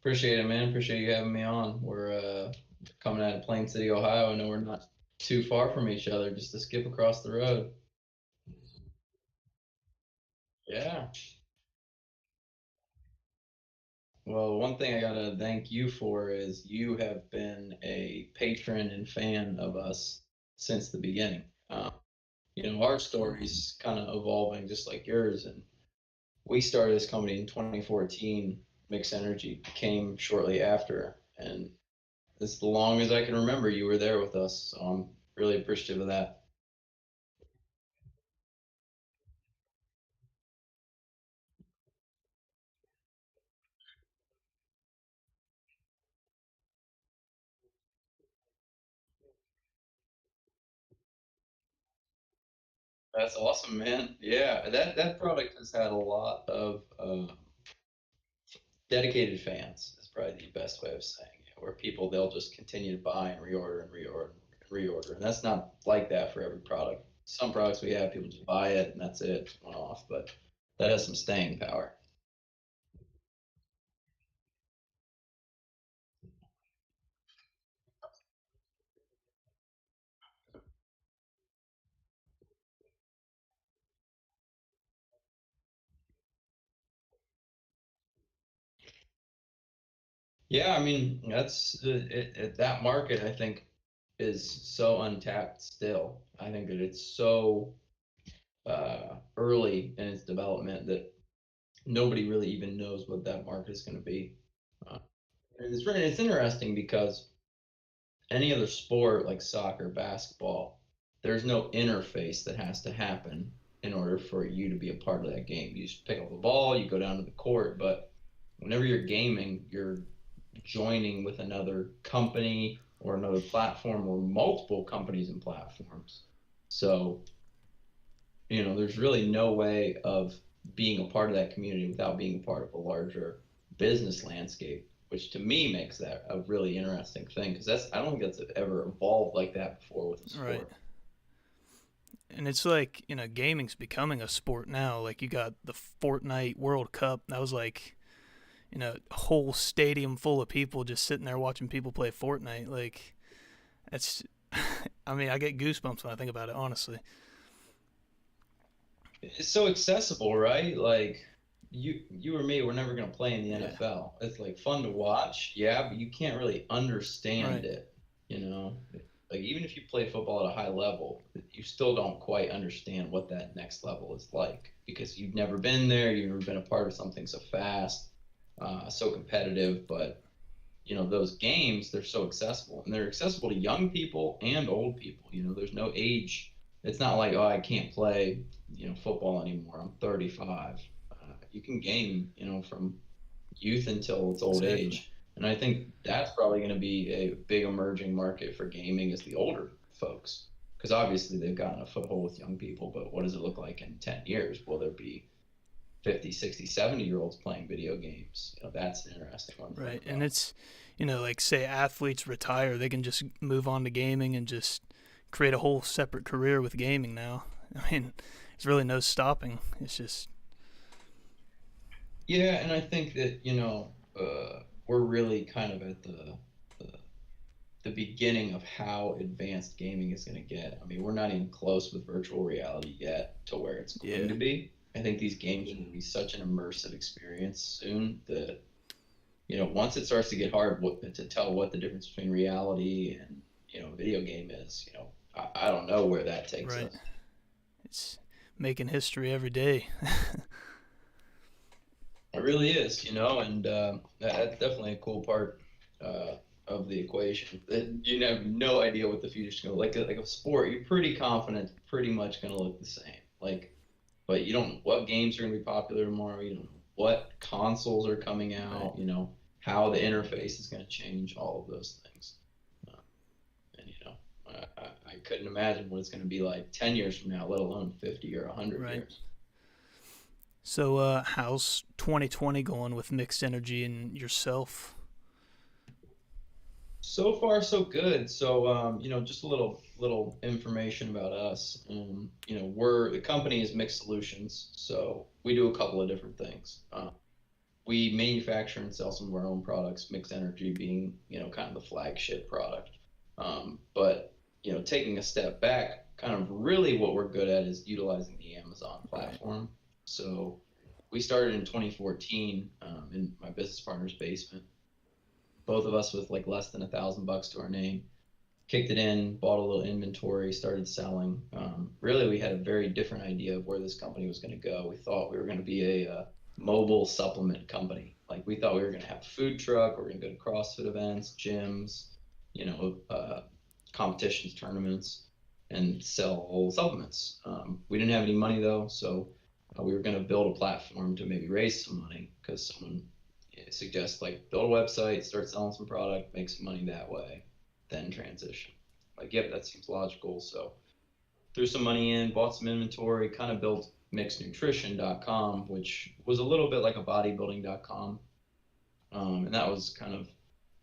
Appreciate it, man. Appreciate you having me on. We're coming out of Plain City, Ohio. I know we're not too far from each other, just to skip across the road. Yeah. Well, one thing I gotta thank you for is you have been a patron and fan of us since the beginning. Our story's kind of evolving just like yours, and we started this company in 2014. Mixed Energy came shortly after, and as long as I can remember, you were there with us. So I'm really appreciative of that. That's awesome, man. Yeah, that product has had a lot of dedicated fans. Is probably the best way of saying it. Where people they'll just continue to buy and reorder and reorder and reorder, and that's not like that for every product. Some products we have people just buy it and that's it, one off. But that has some staying power. Yeah, I mean that market. I think is so untapped still. I think that it's so early in its development that nobody really even knows what that market is going to be. Uh, and it's interesting because any other sport like soccer, basketball, there's no interface that has to happen in order for you to be a part of that game. You just pick up the ball, you go down to the court, but whenever you're gaming, you're joining with another company or another platform or multiple companies and platforms. So there's really no way of being a part of that community without being a part of a larger business landscape, which to me makes that a really interesting thing because I don't think that's ever evolved like that before with a Right. sport. And it's like, gaming's becoming a sport now. Like you got the Fortnite World Cup. That was like, a whole stadium full of people just sitting there watching people play Fortnite. Like that's I mean, I get goosebumps when I think about it, honestly. It's so accessible, right? Like you or me, we're never going to play in the Yeah. NFL. It's like fun to watch, yeah, but you can't really understand Right. it, you know? Like even if you play football at a high level, you still don't quite understand what that next level is like because you've never been there, you've never been a part of something so fast, so competitive, but those games they're so accessible and they're accessible to young people and old people. There's no age. It's not like, oh, I can't play football anymore, I'm 35. You can game from youth until it's old Exactly. age, and I think that's probably going to be a big emerging market for gaming is the older folks, because obviously they've gotten a foothold with young people, but what does it look like in 10 years? Will there be 50, 60, 70-year olds playing video games? That's an interesting one to think Right. And about. it's, like say athletes retire, they can just move on to gaming and just create a whole separate career with gaming now. I mean, there's really no stopping. It's just Yeah, and I think that we're really kind of at the the beginning of how advanced gaming is going to get. I mean, we're not even close with virtual reality yet to where it's going yeah. to be. I think these games are going to be such an immersive experience soon that once it starts to get hard to tell what the difference between reality and video game is, I don't know where that takes Right. us. It's making history every day. It really is, and that's definitely a cool part of the equation. That you have no idea what the future's going to like a sport. You're pretty confident, it's pretty much going to look the same. Like, but you don't know what games are going to be popular tomorrow. You don't know what consoles are coming Right. out. How the interface is going to change. All of those things, uh, and I couldn't imagine what it's going to be like 10 years from now, let alone 50 or 100 Right. years. So, how's 2020 going with mixed energy and yourself? So far, so good. So, just a little information about us. The company is Mixed Solutions, so we do a couple of different things. we manufacture and sell some of our own products, mixed energy being, kind of the flagship product. But, taking a step back, kind of really what we're good at is utilizing the Amazon Right. platform. So we started in 2014 in my business partner's basement, both of us with like less than $1,000 to our name. Kicked it in, bought a little inventory, started selling. Really, we had a very different idea of where this company was going to go. We thought we were going to be a mobile supplement company. Like we thought we were going to have a food truck, we are going to go to CrossFit events, gyms, competitions, tournaments, and sell supplements. We didn't have any money though, so we were going to build a platform to maybe raise some money because someone suggests like build a website, start selling some product, make some money that way, then transition. Like, yep, that seems logical. So threw some money in, bought some inventory, kind of built mixednutrition.com, which was a little bit like a bodybuilding.com. And that was kind of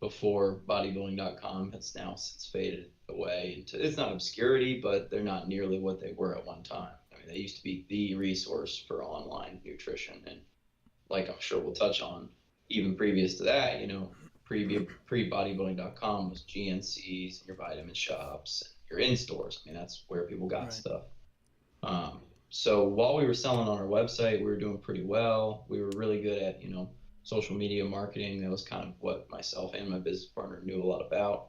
before bodybuilding.com has now since faded away into, it's not obscurity, but they're not nearly what they were at one time. I mean, they used to be the resource for online nutrition. And like I'm sure we'll touch on, even previous to that, pre bodybuilding.com was GNCs, your vitamin shops, your in stores. I mean, that's where people got Right. stuff. So while we were selling on our website, we were doing pretty well. We were really good at, social media marketing. That was kind of what myself and my business partner knew a lot about.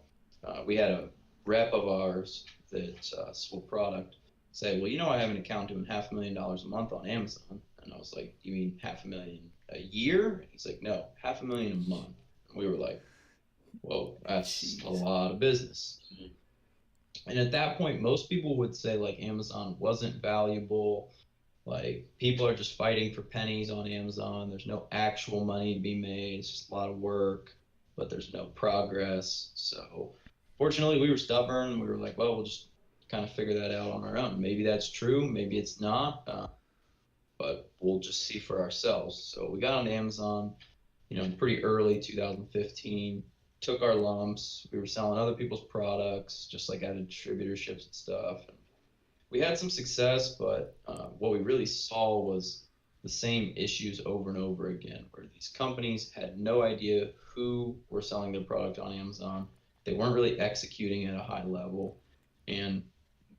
We had a rep of ours that sold product say, well, I have an account doing $500,000 a month on Amazon. And I was like, you mean 500,000 a year? And he's like, no, 500,000 a month. And we were like, well, that's a Jeez. lot of business. And at that point, most people would say like Amazon wasn't valuable. Like people are just fighting for pennies on Amazon. There's no actual money to be made. It's just a lot of work, but there's no progress. So fortunately, we were stubborn. We were like, well, we'll just kind of figure that out on our own. Maybe that's true. Maybe it's not. But we'll just see for ourselves. So we got on Amazon, pretty early 2015, took our lumps. We were selling other people's products, just like out of distributorships and stuff. And we had some success, but what we really saw was the same issues over and over again, where these companies had no idea who were selling their product on Amazon. They weren't really executing at a high level, and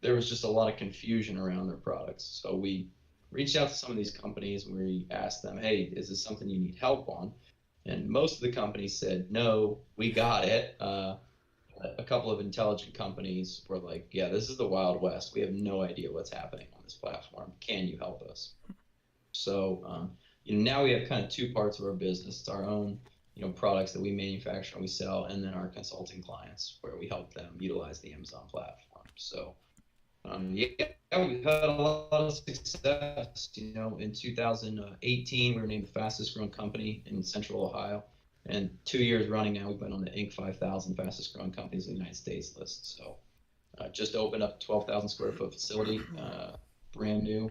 there was just a lot of confusion around their products. So we reached out to some of these companies and we asked them, hey, is this something you need help on? And most of the companies said, no, we got it. A couple of intelligent companies were like, yeah, this is the Wild West. We have no idea what's happening on this platform. Can you help us? So, now we have kind of two parts of our business. It's our own, products that we manufacture and we sell, and then our consulting clients where we help them utilize the Amazon platform. So, yeah, we've had a lot of success. In 2018, we were named the fastest growing company in Central Ohio. And 2 years running now, we've been on the Inc. 5000 fastest growing companies in the United States list. So just opened up a 12,000 square foot facility, brand new.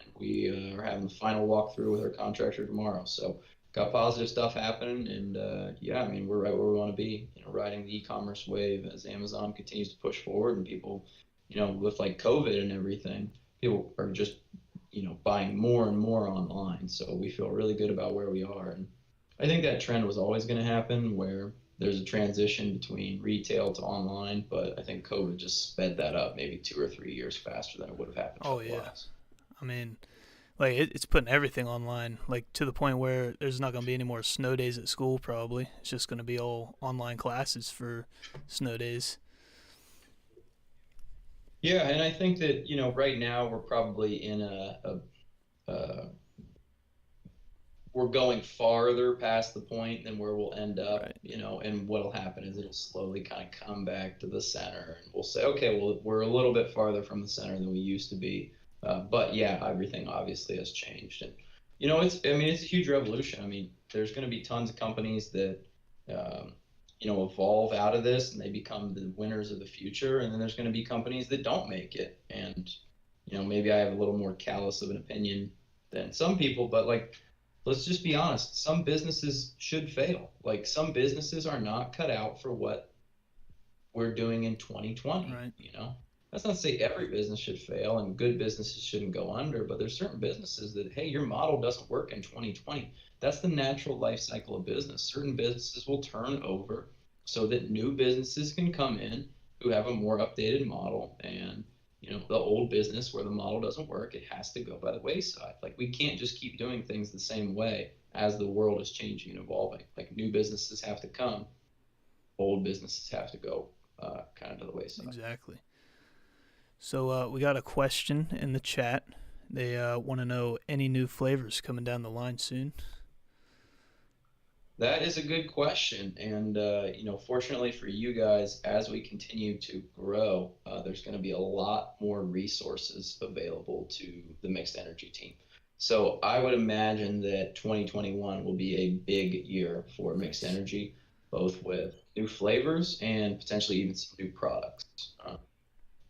And we are having the final walkthrough with our contractor tomorrow. So got positive stuff happening. And yeah, I mean, we're right where we want to be, riding the e-commerce wave as Amazon continues to push forward and people, with like COVID and everything, people are just, buying more and more online. So we feel really good about where we are. And I think that trend was always going to happen where there's a transition between retail to online, but I think COVID just sped that up maybe 2 or 3 years faster than it would have happened Oh yeah. otherwise. I mean, like it's putting everything online, like to the point where there's not gonna be any more snow days at school. Probably it's just gonna be all online classes for snow days. Yeah, and I think that, right now we're probably in we're going farther past the point than where we'll end up, Right. and what'll happen is it'll slowly kind of come back to the center and we'll say, okay, well, we're a little bit farther from the center than we used to be. But yeah, everything obviously has changed. And, I mean, it's a huge revolution. I mean, there's going to be tons of companies that, um, evolve out of this and they become the winners of the future. And then there's going to be companies that don't make it. And, maybe I have a little more callous of an opinion than some people, but like, let's just be honest. Some businesses should fail. Like some businesses are not cut out for what we're doing in 2020, Right. That's not to say every business should fail and good businesses shouldn't go under, but there's certain businesses that, hey, your model doesn't work in 2020. That's the natural life cycle of business. Certain businesses will turn over so that new businesses can come in who have a more updated model. And, the old business where the model doesn't work, it has to go by the wayside. Like, we can't just keep doing things the same way as the world is changing and evolving. Like, new businesses have to come, old businesses have to go kind of to the wayside. Exactly. So we got a question in the chat. They want to know any new flavors coming down the line soon. That is a good question. And, fortunately for you guys, as we continue to grow, there's going to be a lot more resources available to the mixed energy team. So I would imagine that 2021 will be a big year for mixed Nice. energy, both with new flavors and potentially even some new products.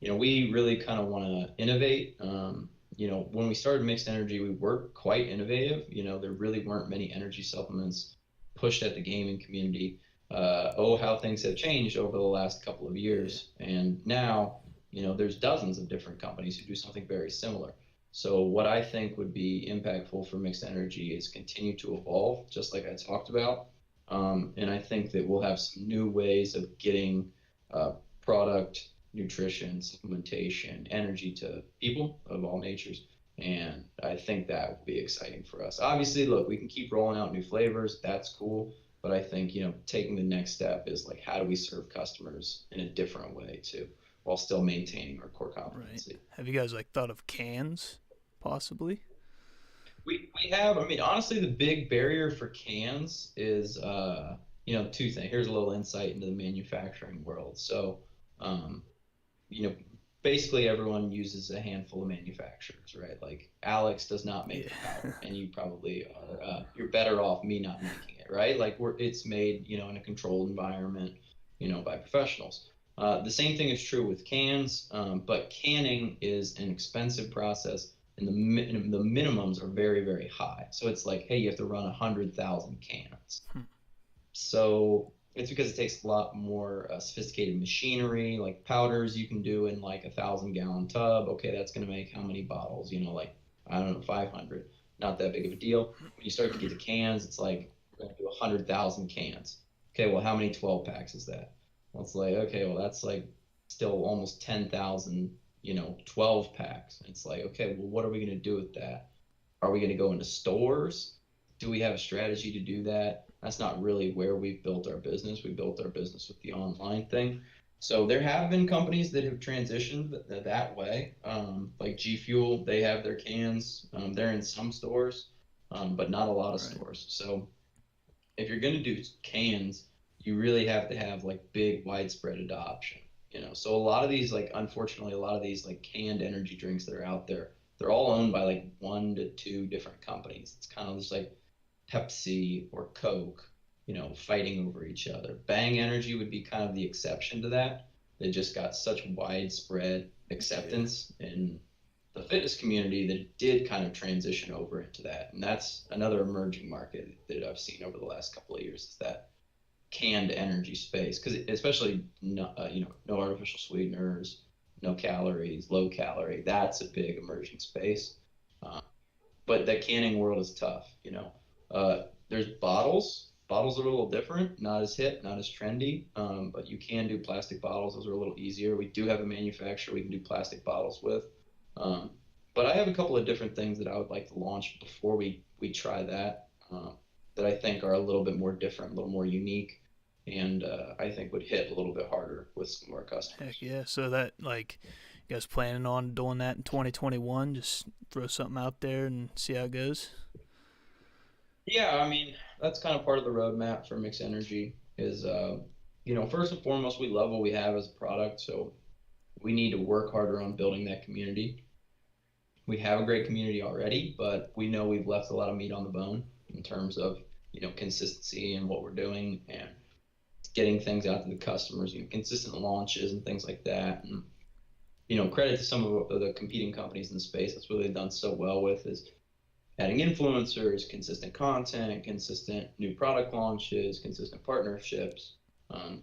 We really kind of want to innovate. When we started Mixed Energy, we were quite innovative. There really weren't many energy supplements pushed at the gaming community. How things have changed over the last couple of Yeah. years. And now, there's dozens of different companies who do something very similar. So what I think would be impactful for Mixed Energy is continue to evolve, just like I talked about. And I think that we'll have some new ways of getting product, nutrition, supplementation, energy to people of all natures. And I think that will be exciting for us. Obviously, look, we can keep rolling out new flavors. That's cool. But I think, taking the next step is like, how do we serve customers in a different way too, while still maintaining our core Right. competency? Have you guys like thought of cans, possibly? We have, I mean, honestly, the big barrier for cans is, two things. Here's a little insight into the manufacturing world. So, um, you know, basically everyone uses a handful of manufacturers, right? Like Alex does not make Yeah. the powder, and you probably are, you're better off me not making it, right? Like it's made, in a controlled environment, by professionals. The same thing is true with cans, but canning is an expensive process, and the minimums are very, very high. So it's like, hey, you have to run 100,000 cans. Hmm. So it's because it takes a lot more sophisticated machinery, like powders you can do in like 1,000-gallon tub. Okay, that's going to make how many bottles? Like, I don't know, 500. Not that big of a deal. When you start to get to cans, it's like we're going to do 100,000 cans. Okay, well, how many 12 packs is that? Well, it's like, okay, well, that's like still almost 10,000, 12 packs. It's like, okay, well, what are we going to do with that? Are we going to go into stores? Do we have a strategy to do that? That's not really where we've built our business. We built our business with the online thing. So there have been companies that have transitioned that way. Like G Fuel, they have their cans. They're in some stores, but not a lot of Right. stores. So if you're going to do cans, you really have to have like big widespread adoption. So a lot of these, like, unfortunately, a lot of these like canned energy drinks that are out there, they're all owned by like one to two different companies. It's kind of just like Pepsi or Coke, fighting over each other. Bang Energy would be kind of the exception to that. They just got such widespread Yeah. acceptance in the fitness community that it did kind of transition over into that. And that's another emerging market that I've seen over the last couple of years, is that canned energy space, because especially no artificial sweeteners, no calories, low calorie. That's a big emerging space. Uh, but the canning world is tough. There's bottles. Bottles are a little different, not as hip, not as trendy, but you can do plastic bottles. Those are a little easier. We do have a manufacturer we can do plastic bottles with. Um, but I have a couple of different things that I would like to launch before we try that, that I think are a little bit more different, a little more unique, and I think would hit a little bit harder with some of our Heck customers. yeah. So that like you guys planning on doing that in 2021? Just throw something out there and see how it goes. Yeah, I mean, that's kind of part of the roadmap for Mix Energy is, first and foremost, we love what we have as a product. So we need to work harder on building that community. We have a great community already, but we know we've left a lot of meat on the bone in terms of, consistency and what we're doing and getting things out to the customers, consistent launches and things like that. And, credit to some of the competing companies in the space. That's what they've done so well with is adding influencers, consistent content, consistent new product launches, consistent partnerships. And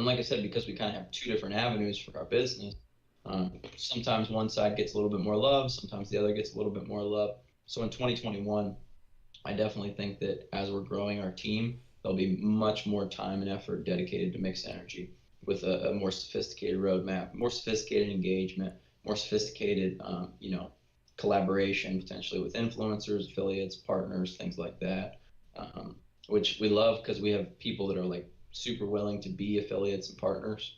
like I said, because we kind of have two different avenues for our business, Sometimes one side gets a little bit more love, sometimes the other gets a little bit more love. So in 2021, I definitely think that as we're growing our team, there'll be much more time and effort dedicated to mixed energy with a more sophisticated roadmap, more sophisticated engagement, more sophisticated, collaboration potentially with influencers, affiliates, partners, things like that, um, which we love because we have people that are like super willing to be affiliates and partners.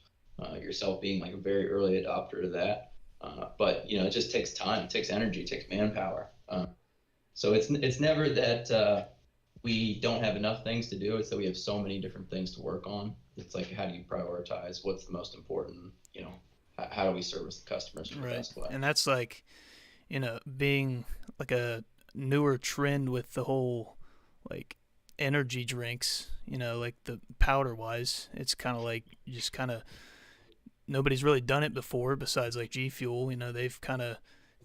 Yourself being like a very early adopter to that, but it just takes time, it takes energy, it takes manpower. So it's never that we don't have enough things to do. It's that we have so many different things to work on. It's like, how do you prioritize? What's the most important? How do we service the customers in the Right. best way? And that's like, being like a newer trend with the whole like energy drinks, like the powder wise. It's kind of like you just kind of nobody's really done it before besides like G Fuel. They've kind of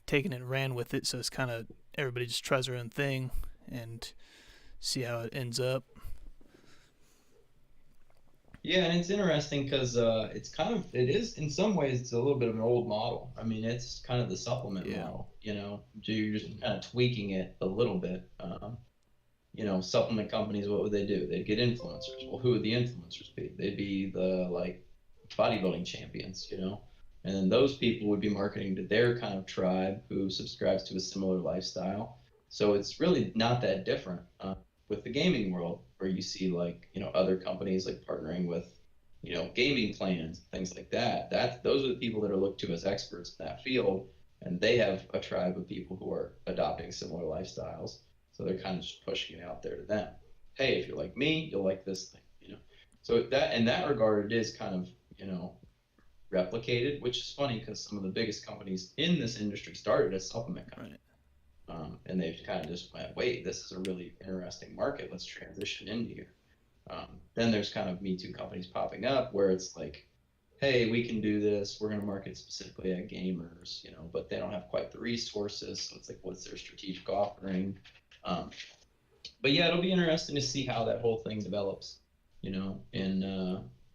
taken it and ran with it, so it's kind of everybody just tries their own thing and see how it ends up. Yeah, and it's interesting because it is in some ways it's a little bit of an old model. I mean, it's kind of the supplement Yeah. model. You're just kind of tweaking it a little bit. Supplement companies, what would they do? They'd get influencers. Well, who would the influencers be? They'd be the like bodybuilding champions, and then those people would be marketing to their kind of tribe who subscribes to a similar lifestyle. So it's really not that different with the gaming world, where you see like other companies like partnering with gaming plans, things like that. Those are the people that are looked to as experts in that field, and they have a tribe of people who are adopting similar lifestyles. So they're kind of just pushing it out there to them. Hey, if you're like me, you'll like this thing. So that in that regard, it is kind of replicated, which is funny because some of the biggest companies in this industry started as supplement companies. Right. And they've kind of just went, wait, this is a really interesting market. Let's transition into here. Then there's kind of Me Too companies popping up where it's like, hey, we can do this. We're going to market specifically at gamers, but they don't have quite the resources. So it's like, what's their strategic offering? Um, but yeah, it'll be interesting to see how that whole thing develops,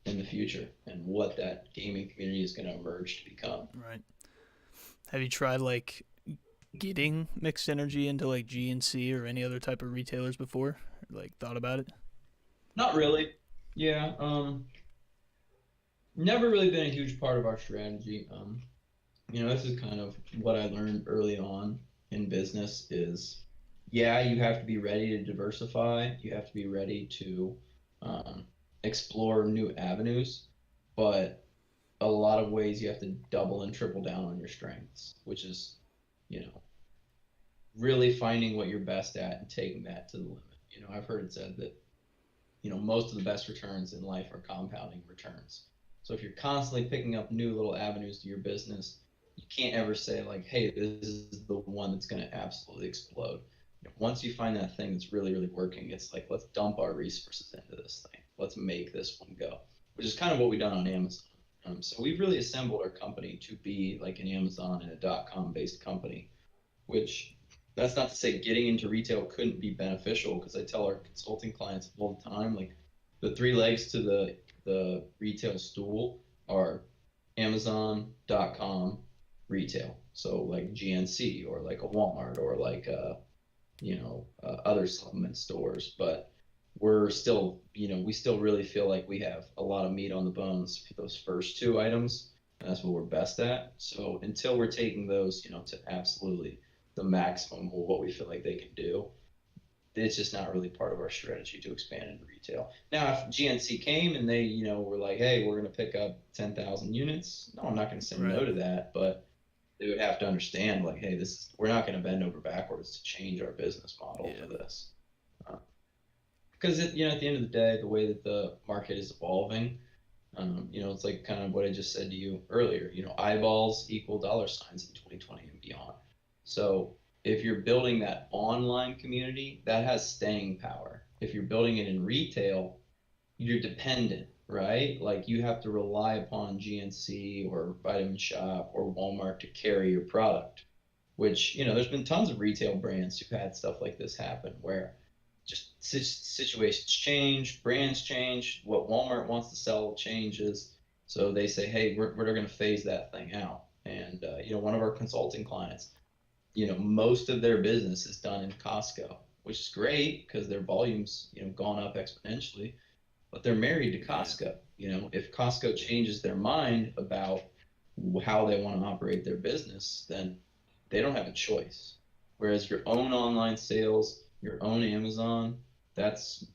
in the future, and what that gaming community is going to emerge to become. Right. Have you tried like getting mixed energy into like GNC or any other type of retailers before? Or, like thought about it? Not really. Yeah. Never really been a huge part of our strategy. This is kind of what I learned early on in business is, yeah, you have to be ready to diversify. You have to be ready to um, explore new avenues, but a lot of ways you have to double and triple down on your strengths, which is, you know, really finding what you're best at and taking that to the limit. I've heard it said that, most of the best returns in life are compounding returns. So if you're constantly picking up new little avenues to your business, you can't ever say like, hey, this is the one that's going to absolutely explode. Once you find that thing that's really, really working, it's like, let's dump our resources into this thing. Let's make this one go, which is kind of what we've done on Amazon. So we've really assembled our company to be like an Amazon and a .com based company, which that's not to say getting into retail couldn't be beneficial, because I tell our consulting clients all the time, like the three legs to the retail stool are Amazon.com retail. So like GNC or like a Walmart or like other supplement stores, but we're still, we still really feel like we have a lot of meat on the bones for those first two items. And that's what we're best at. So until we're taking those, to absolutely the maximum of what we feel like they can do, it's just not really part of our strategy to expand into retail. Now, if GNC came and they, were like, hey, we're going to pick up 10,000 units, no, I'm not going to say Right. no to that, but they would have to understand, like, hey, we're not going to bend over backwards to change our business model Yeah. for this. Because at the end of the day, the way that the market is evolving, it's like kind of what I just said to you earlier. Eyeballs equal dollar signs in 2020 and beyond. So if you're building that online community, that has staying power. If you're building it in retail, you're dependent, right? Like you have to rely upon GNC or Vitamin Shop or Walmart to carry your product, which, there's been tons of retail brands who've had stuff like this happen where just situations change, brands change, what Walmart wants to sell changes. So they say, hey, we're going to phase that thing out. And one of our consulting clients, most of their business is done in Costco, which is great because their volumes, gone up exponentially, but they're married to Yeah. Costco. If Costco changes their mind about how they want to operate their business, then they don't have a choice. Whereas your own online sales, your own Amazon, that's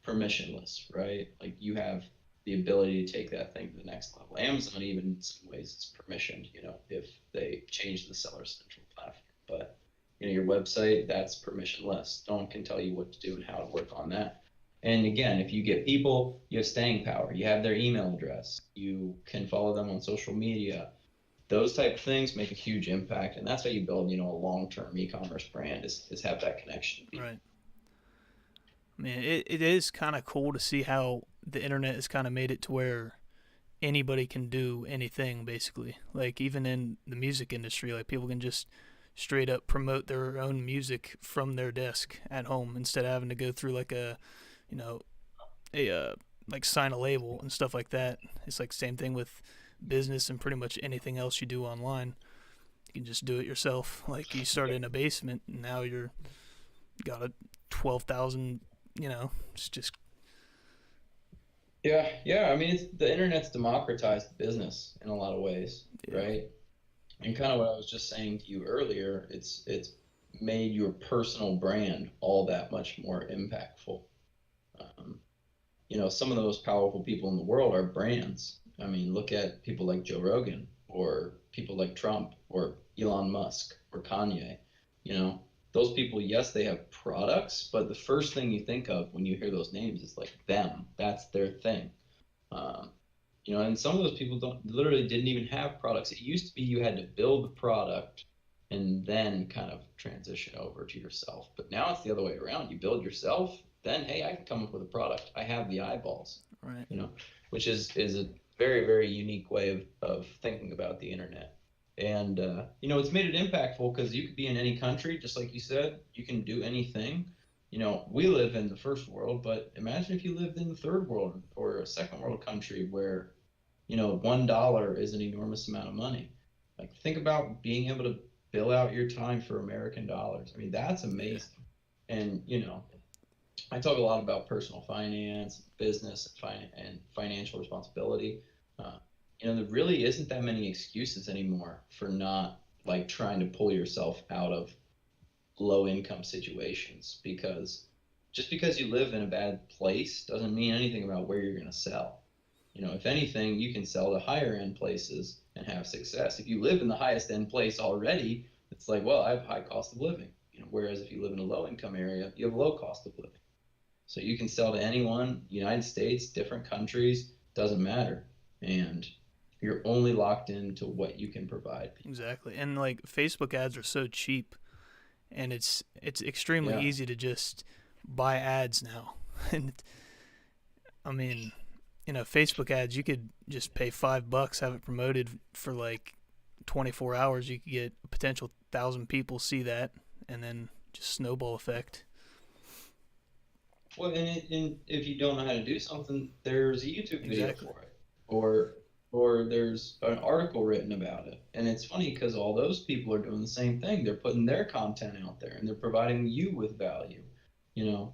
permissionless, right? Like you have the ability to take that thing to the next level. Amazon, even in some ways, is permissioned, if they change the seller central platform. But your website, that's permissionless. No one can tell you what to do and how to work on that. And again, if you get people, you have staying power. You have their email address. You can follow them on social media. Those type of things make a huge impact, and that's how you build, a long-term e-commerce brand is have that connection to people. Right. I mean, it is kind of cool to see how the internet has kind of made it to where anybody can do anything basically. Like even in the music industry, like people can just straight up promote their own music from their desk at home instead of having to go through like you know, a like sign a label and stuff like that. It's like same thing with business and pretty much anything else you do online. You can just do it yourself. Like you started in a basement and now you're got a 12,000. It's just Yeah, yeah. I mean, the internet's democratized business in a lot of ways, yeah, right? And kind of what I was just saying to you earlier, it's made your personal brand all that much more impactful. Um, some of the most powerful people in the world are brands. I mean, look at people like Joe Rogan or people like Trump or Elon Musk or Kanye. You know, those people, yes, they have products, but the first thing you think of when you hear those names is like them. That's their thing. Um, and some of those people don't literally didn't even have products. It used to be you had to build the product and then kind of transition over to yourself. But now it's the other way around. You build yourself, then hey, I can come up with a product. I have the eyeballs, right. you know, which is a very, very unique way of thinking about the internet. And it's made it impactful because you could be in any country, just like you said, you can do anything. We live in the first world, but imagine if you lived in the third world or a second world country where $1 is an enormous amount of money. Like think about being able to bill out your time for American dollars. I mean, that's Yeah, amazing. And I talk a lot about personal finance, business, and financial responsibility. Uh, there really isn't that many excuses anymore for not like trying to pull yourself out of low income situations because just because you live in a bad place doesn't mean anything about where you're going to sell. If anything, you can sell to higher end places and have success. If you live in the highest end place already, it's like, well, I have high cost of living. Whereas if you live in a low income area, you have low cost of living. So you can sell to anyone, United States, different countries, doesn't matter. And you're only locked into what you can provide people. exactly. And like Facebook ads are so cheap, and it's extremely Yeah. easy to just buy ads now. And I mean, Facebook ads, you could just pay $5, have it promoted for like 24 hours. You could get a potential 1,000 people see that, and then just snowball effect. Well, and if you don't know how to do something, there's a YouTube video Exactly. for it, or there's an article written about it. And it's funny because all those people are doing the same thing. They're putting their content out there and they're providing you with value. You know,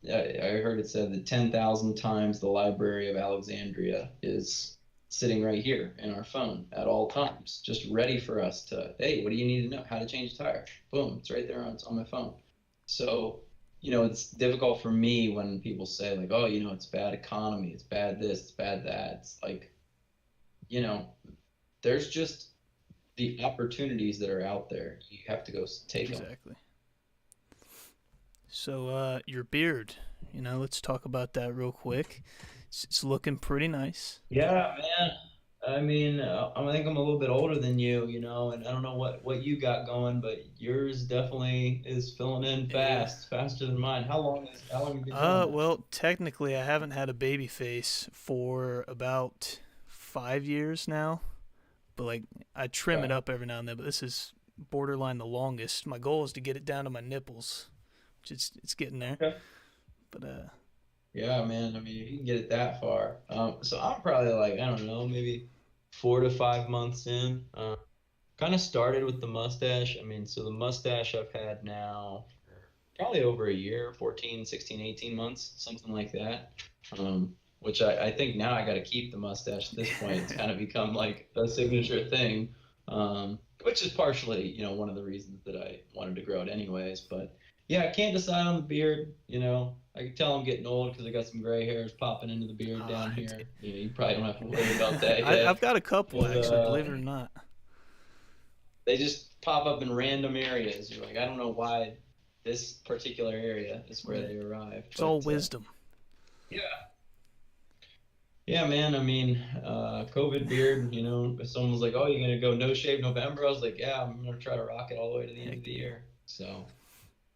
I heard it said that 10,000 times the Library of Alexandria is sitting right here in our phone at all times, just ready for us to, hey, what do you need to know? How to change a tire? Boom, it's right there on my phone. So, it's difficult for me when people say like, oh, it's bad economy, it's bad this, it's bad that. It's like, you know, there's just the opportunities that are out there. You have to go take them. Exactly. So, your beard, let's talk about that real quick. It's looking pretty nice. Yeah, man. I mean, I think I'm a little bit older than you, and I don't know what you got going, but yours definitely is filling in Yeah. fast, faster than mine. How long have you been doing that? Well, technically, I haven't had a baby face for about 5 years now, but like I trim it Okay. up every now and then. But this is borderline the longest. My goal is to get it down to my nipples, which it's getting there. Okay. But Yeah, man. I mean, if you can get it that far. So I'm probably like, I don't know, maybe 4 to 5 months in. kind of started with the mustache. I mean, so the mustache I've had now probably over a year, 14, 16, 18 months, something like that. Which I think now I got to keep the mustache at this point. It's kind of become like a signature thing, which is partially, one of the reasons that I wanted to grow it anyways. But yeah, I can't decide on the beard. I can tell I'm getting old because I got some gray hairs popping into the beard down here. You probably don't have to worry about that I've yet. got a couple But actually, believe it or not. they just pop up in random areas. You're like, I don't know why this particular area is where they arrive. It's all But wisdom. yeah, yeah, man. I mean, COVID beard. If someone was like, "Oh, you're gonna go no shave November," I was like, "Yeah, I'm gonna try to rock it all the way to the end Heck of the yeah. year." So,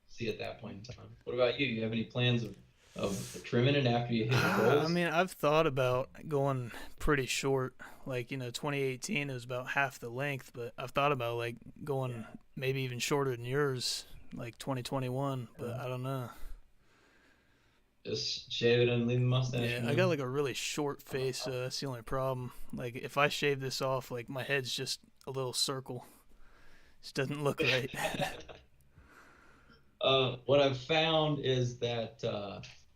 see at that point in time. What about you? You have any plans of trimming it after you hit your I goals? mean, I've thought about going pretty short. Like, 2018 is about half the length, but I've thought about like going maybe even shorter than yours, like 2021, but I don't know. Just shave it and leave the mustache, Yeah, I got man. like a really short face, so that's the only problem. Like, if I shave this off, like my head's just a little circle. Just doesn't look right. What I've found is that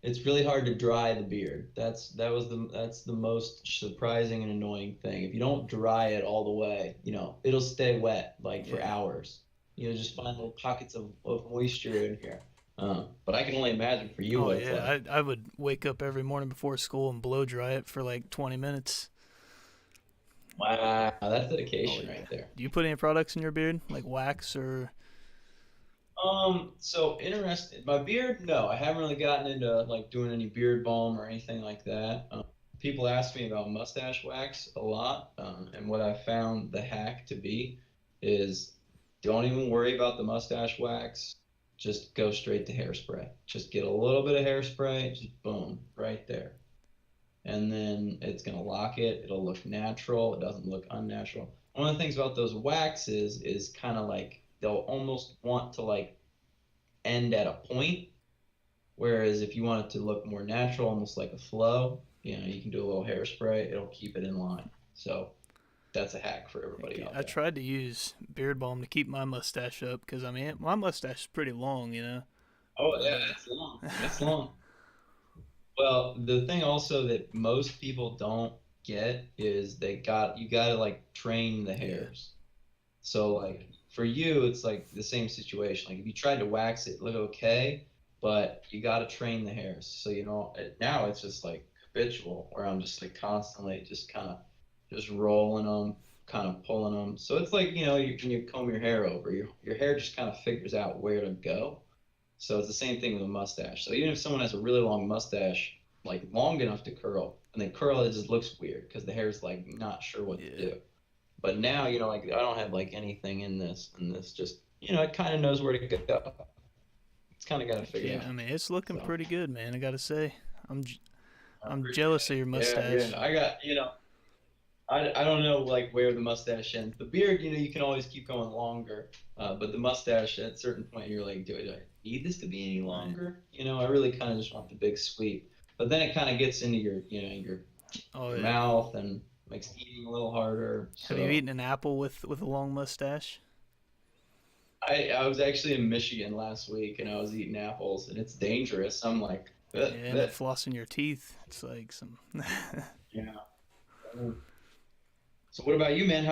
it's really hard to dry the beard. That's the most surprising and annoying thing. If you don't dry it all the way, it'll stay wet like for Yeah. hours. Just find little pockets of moisture in here. But I can only imagine for you Oh what it's yeah, like. I would wake up every morning before school and blow dry it for like 20 minutes. Wow, that's Oh dedication yeah. right there. Do you put any products in your beard, like wax or? So interested. My beard, no, I haven't really gotten into like doing any beard balm or anything like that. People ask me about mustache wax a lot, and what I found the hack to be is don't even worry about the mustache wax. Just go straight to hairspray. Just get a little bit of hairspray, just boom, right there. And then it's gonna lock it. It'll look natural. It doesn't look unnatural. One of the things about those waxes is kind of like they'll almost want to like end at a point. Whereas if you want it to look more natural, almost like a flow, you can do a little hairspray. It'll keep it in line. So that's a hack for everybody Okay, out I there. tried to use beard balm to keep my mustache up because I mean my mustache is pretty long, Oh but yeah, it's long. It's long. Well, the thing also that most people don't get is you got to like train the yeah, hairs. So like for you, it's like the same situation. Like if you tried to wax it, it look okay, but you got to train the hairs. So now it's just like habitual, where I'm just like constantly just kind of just rolling them, kind of pulling them. So it's like when you comb your hair over, your hair just kind of figures out where to go. So it's the same thing with a mustache. So even if someone has a really long mustache, like long enough to curl, and they curl it, it just looks weird because the hair's like not sure what to yeah, do. But now, like I don't have like anything in this, and this just, it kind of knows where to go. It's kind of got it heck figured yeah. I out. mean it's looking So pretty good, man. I gotta say, I'm I I'm appreciate jealous it. of your Yeah, mustache. yeah. I got, I don't know like where the mustache ends. The beard, you can always keep going longer, but the mustache at a certain point you're like, do I need this to be any Right. longer? I really kind of just want the big sweep. But then it kind of gets into Oh your yeah. mouth and makes eating a little harder. Have you So eaten an apple with a long mustache? I was actually in Michigan last week and I was eating apples and it's dangerous. I'm like, Yeah, and then that, flossing your teeth. It's like some. yeah. So what about you, man?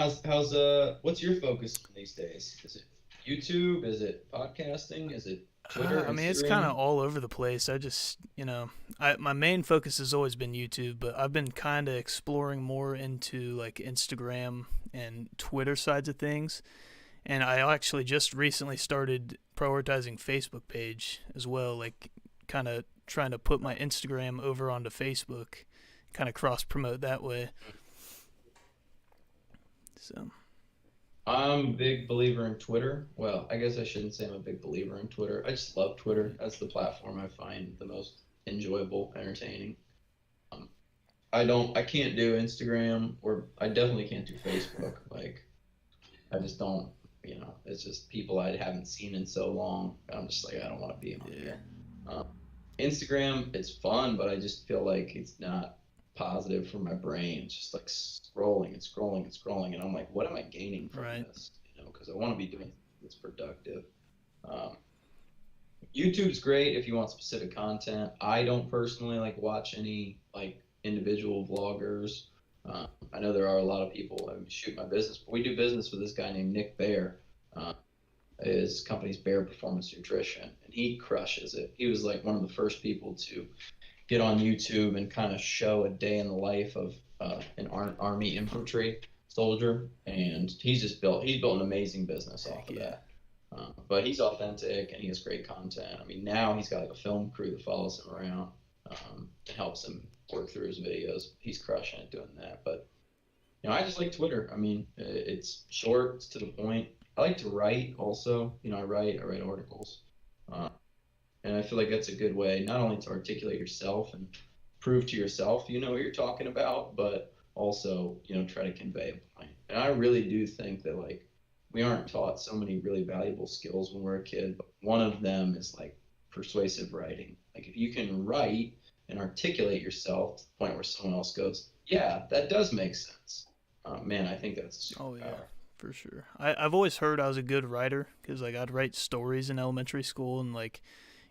What's your focus these days? Is it YouTube? Is it podcasting? Is it Twitter, I mean, it's kind of Instagram? all over the place. I just, my main focus has always been YouTube, but I've been kind of exploring more into like Instagram and Twitter sides of things. And I actually just recently started prioritizing Facebook page as well, like kind of trying to put my Instagram over onto Facebook, kind of cross promote that way. So, I'm a big believer in Twitter. Well, I guess I shouldn't say I'm a big believer in Twitter. I just love Twitter. That's the platform I find the most enjoyable, entertaining. Um, I can't do Instagram or I definitely can't do Facebook. Like, I just don't, it's just people I haven't seen in so long. I'm just like, I don't want to be on yeah. here. Um, Instagram, it's fun, but I just feel like it's not positive for my brain. It's just like scrolling and scrolling and scrolling. And I'm like, what am I gaining from Right. this? because I want to be doing something that's productive. Um, YouTube's great if you want specific content. I don't personally like watch any like individual vloggers. I know there are a lot of people that shoot my business, but we do business with this guy named Nick Bear. Uh, his company's Bear Performance Nutrition, and he crushes it. He was like one of the first people to get on YouTube and kind of show a day in the life of an army infantry soldier, and he's built an amazing business off Heck of yeah. that. But he's authentic and he has great content. I mean, now he's got like a film crew that follows him around and helps him work through his videos. He's crushing it doing that. But I just like Twitter. I mean, it's short, it's to the point. I like to write also. I write articles. Uh, and I feel like that's a good way not only to articulate yourself and prove to yourself you know what you're talking about, but also, try to convey a point. And I really do think that like we aren't taught so many really valuable skills when we're a kid, but one of them is like persuasive writing. Like if you can write and articulate yourself to the point where someone else goes, yeah, that does make sense. Man, I think that's a Oh yeah, superpower. for sure. I've always heard I was a good writer because like I'd write stories in elementary school and like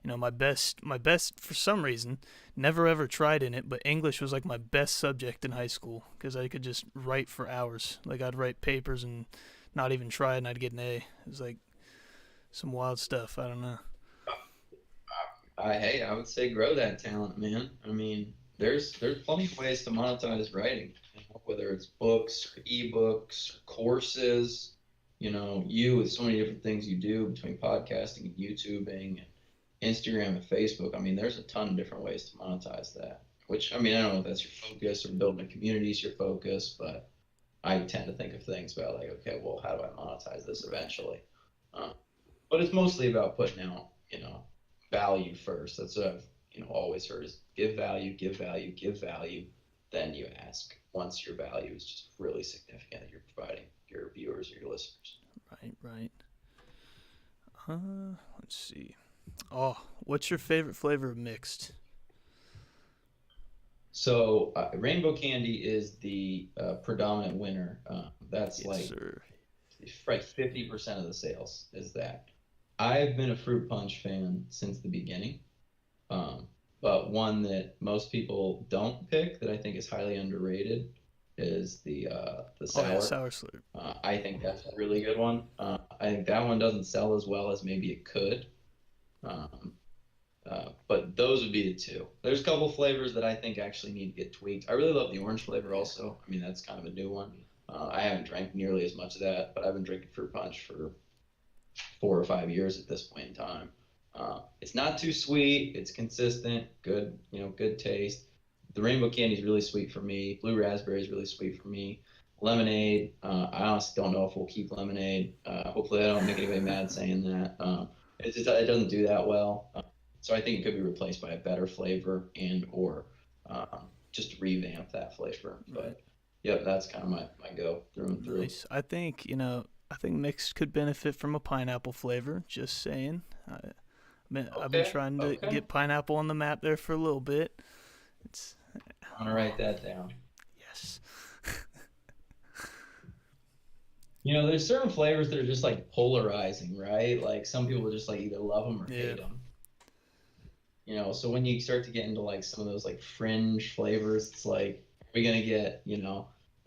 my best for some reason never ever tried in it, but English was like my best subject in high school because I could just write for hours. Like I'd write papers and not even try and I'd get an A. It was like some wild stuff. I don't know. Hey, I would say grow that talent, man. I mean, there's plenty of ways to monetize writing, whether it's books or ebooks or courses. You with so many different things you do between podcasting and YouTubing and Instagram and Facebook. I mean, there's a ton of different ways to monetize that. Which I mean, I don't know if that's your focus or building a community is your focus, but I tend to think of things about like, okay, well, how do I monetize this Right. eventually? Uh, but it's mostly about putting out, value first. That's what I've, always heard is give value, give value, give value. Then you ask once your value is just really significant that you're providing your viewers or your listeners. Right. Right. Let's see. Oh, what's your favorite flavor of mixed? So rainbow candy is the predominant winner. That's Yes, like sir. 50% of the sales is that. I've been a fruit punch fan since the beginning. Um, but one that most people don't pick that I think is highly underrated is the Oh yeah, sour. sour slurp. I think that's a really good one. I think that one doesn't sell as well as maybe it could. Um, but those would be the two. There's a couple flavors that I think actually need to get tweaked. I really love the orange flavor Yeah. also. I mean, that's kind of a new one. I haven't drank nearly as much of that, but I've been drinking fruit punch for 4 or 5 years at this point in time. It's not too sweet. It's consistent. Good, good taste. The rainbow candy is really sweet for me. Blue raspberry is really sweet for me. Lemonade. I honestly don't know if we'll keep lemonade. Hopefully, I don't make anybody mad saying that. It doesn't do that well. So I think it could be replaced by a better flavor and or just revamp that flavor. Right. But yep, that's kind of my go through and through. Nice. I think mixed could benefit from a pineapple flavor. Just saying. I've been Okay, trying to okay. get pineapple on the map there for a little bit. It's I'm gonna write that down. yes. There's certain flavors that are just like polarizing, right? Like some people just like either love them or Yeah. hate them. So when you start to get into like some of those like fringe flavors, it's like, are we gonna get,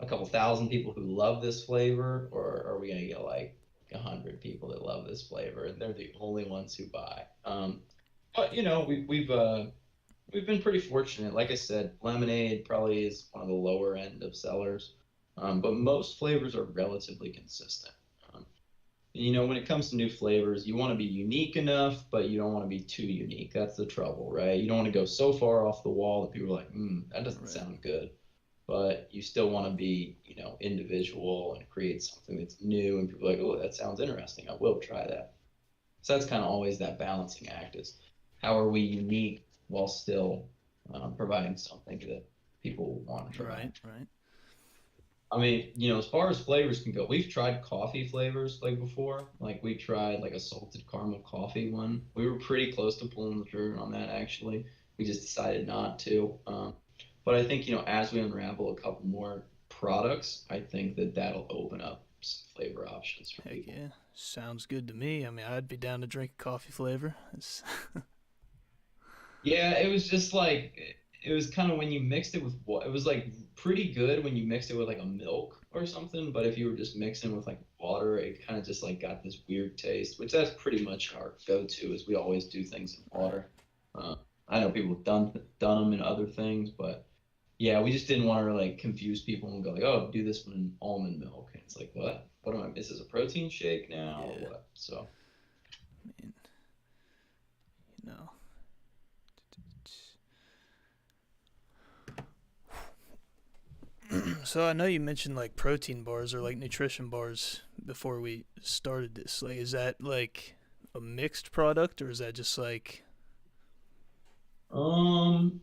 a couple thousand people who love this flavor, or are we gonna get like 100 people that love this flavor and they're the only ones who buy? But we've been pretty fortunate. Like I said, lemonade probably is one of the lower end of sellers, but most flavors are relatively consistent. Um, when it comes to new flavors, you want to be unique enough, but you don't want to be too unique. That's the trouble, right? You don't want to go so far off the wall that people are like, that doesn't Right. sound good. But you still want to be, individual and create something that's new, and people are like, oh, that sounds interesting. I will try that. So that's kind of always that balancing act is how are we unique while still providing something that people want to try. Right. Right. I mean, as far as flavors can go, we've tried coffee flavors like before. Like we tried like a salted caramel coffee one. We were pretty close to pulling the trigger on that actually. We just decided not to. But I think, as we unravel a couple more products, I think that that'll open up some flavor options for Heck people. yeah, sounds good to me. I mean, I'd be down to drink a coffee flavor. It's Yeah, it was just like it was kind of when you mixed it with what it was like pretty good when you mixed it with like a milk or something, but if you were just mixing with like water, it kind of just like got this weird taste, which that's pretty much our go-to is we always do things in right. water. Uh, I know people have done them in other things, but yeah, we just didn't want to like confuse people and go like, oh, do this one in almond milk. And it's like, what? What am I? This is a protein shake now or Yeah, what? So I mean, you know. So I know you mentioned like protein bars or like nutrition bars before we started this. Like, is that like a mixed product or is that just like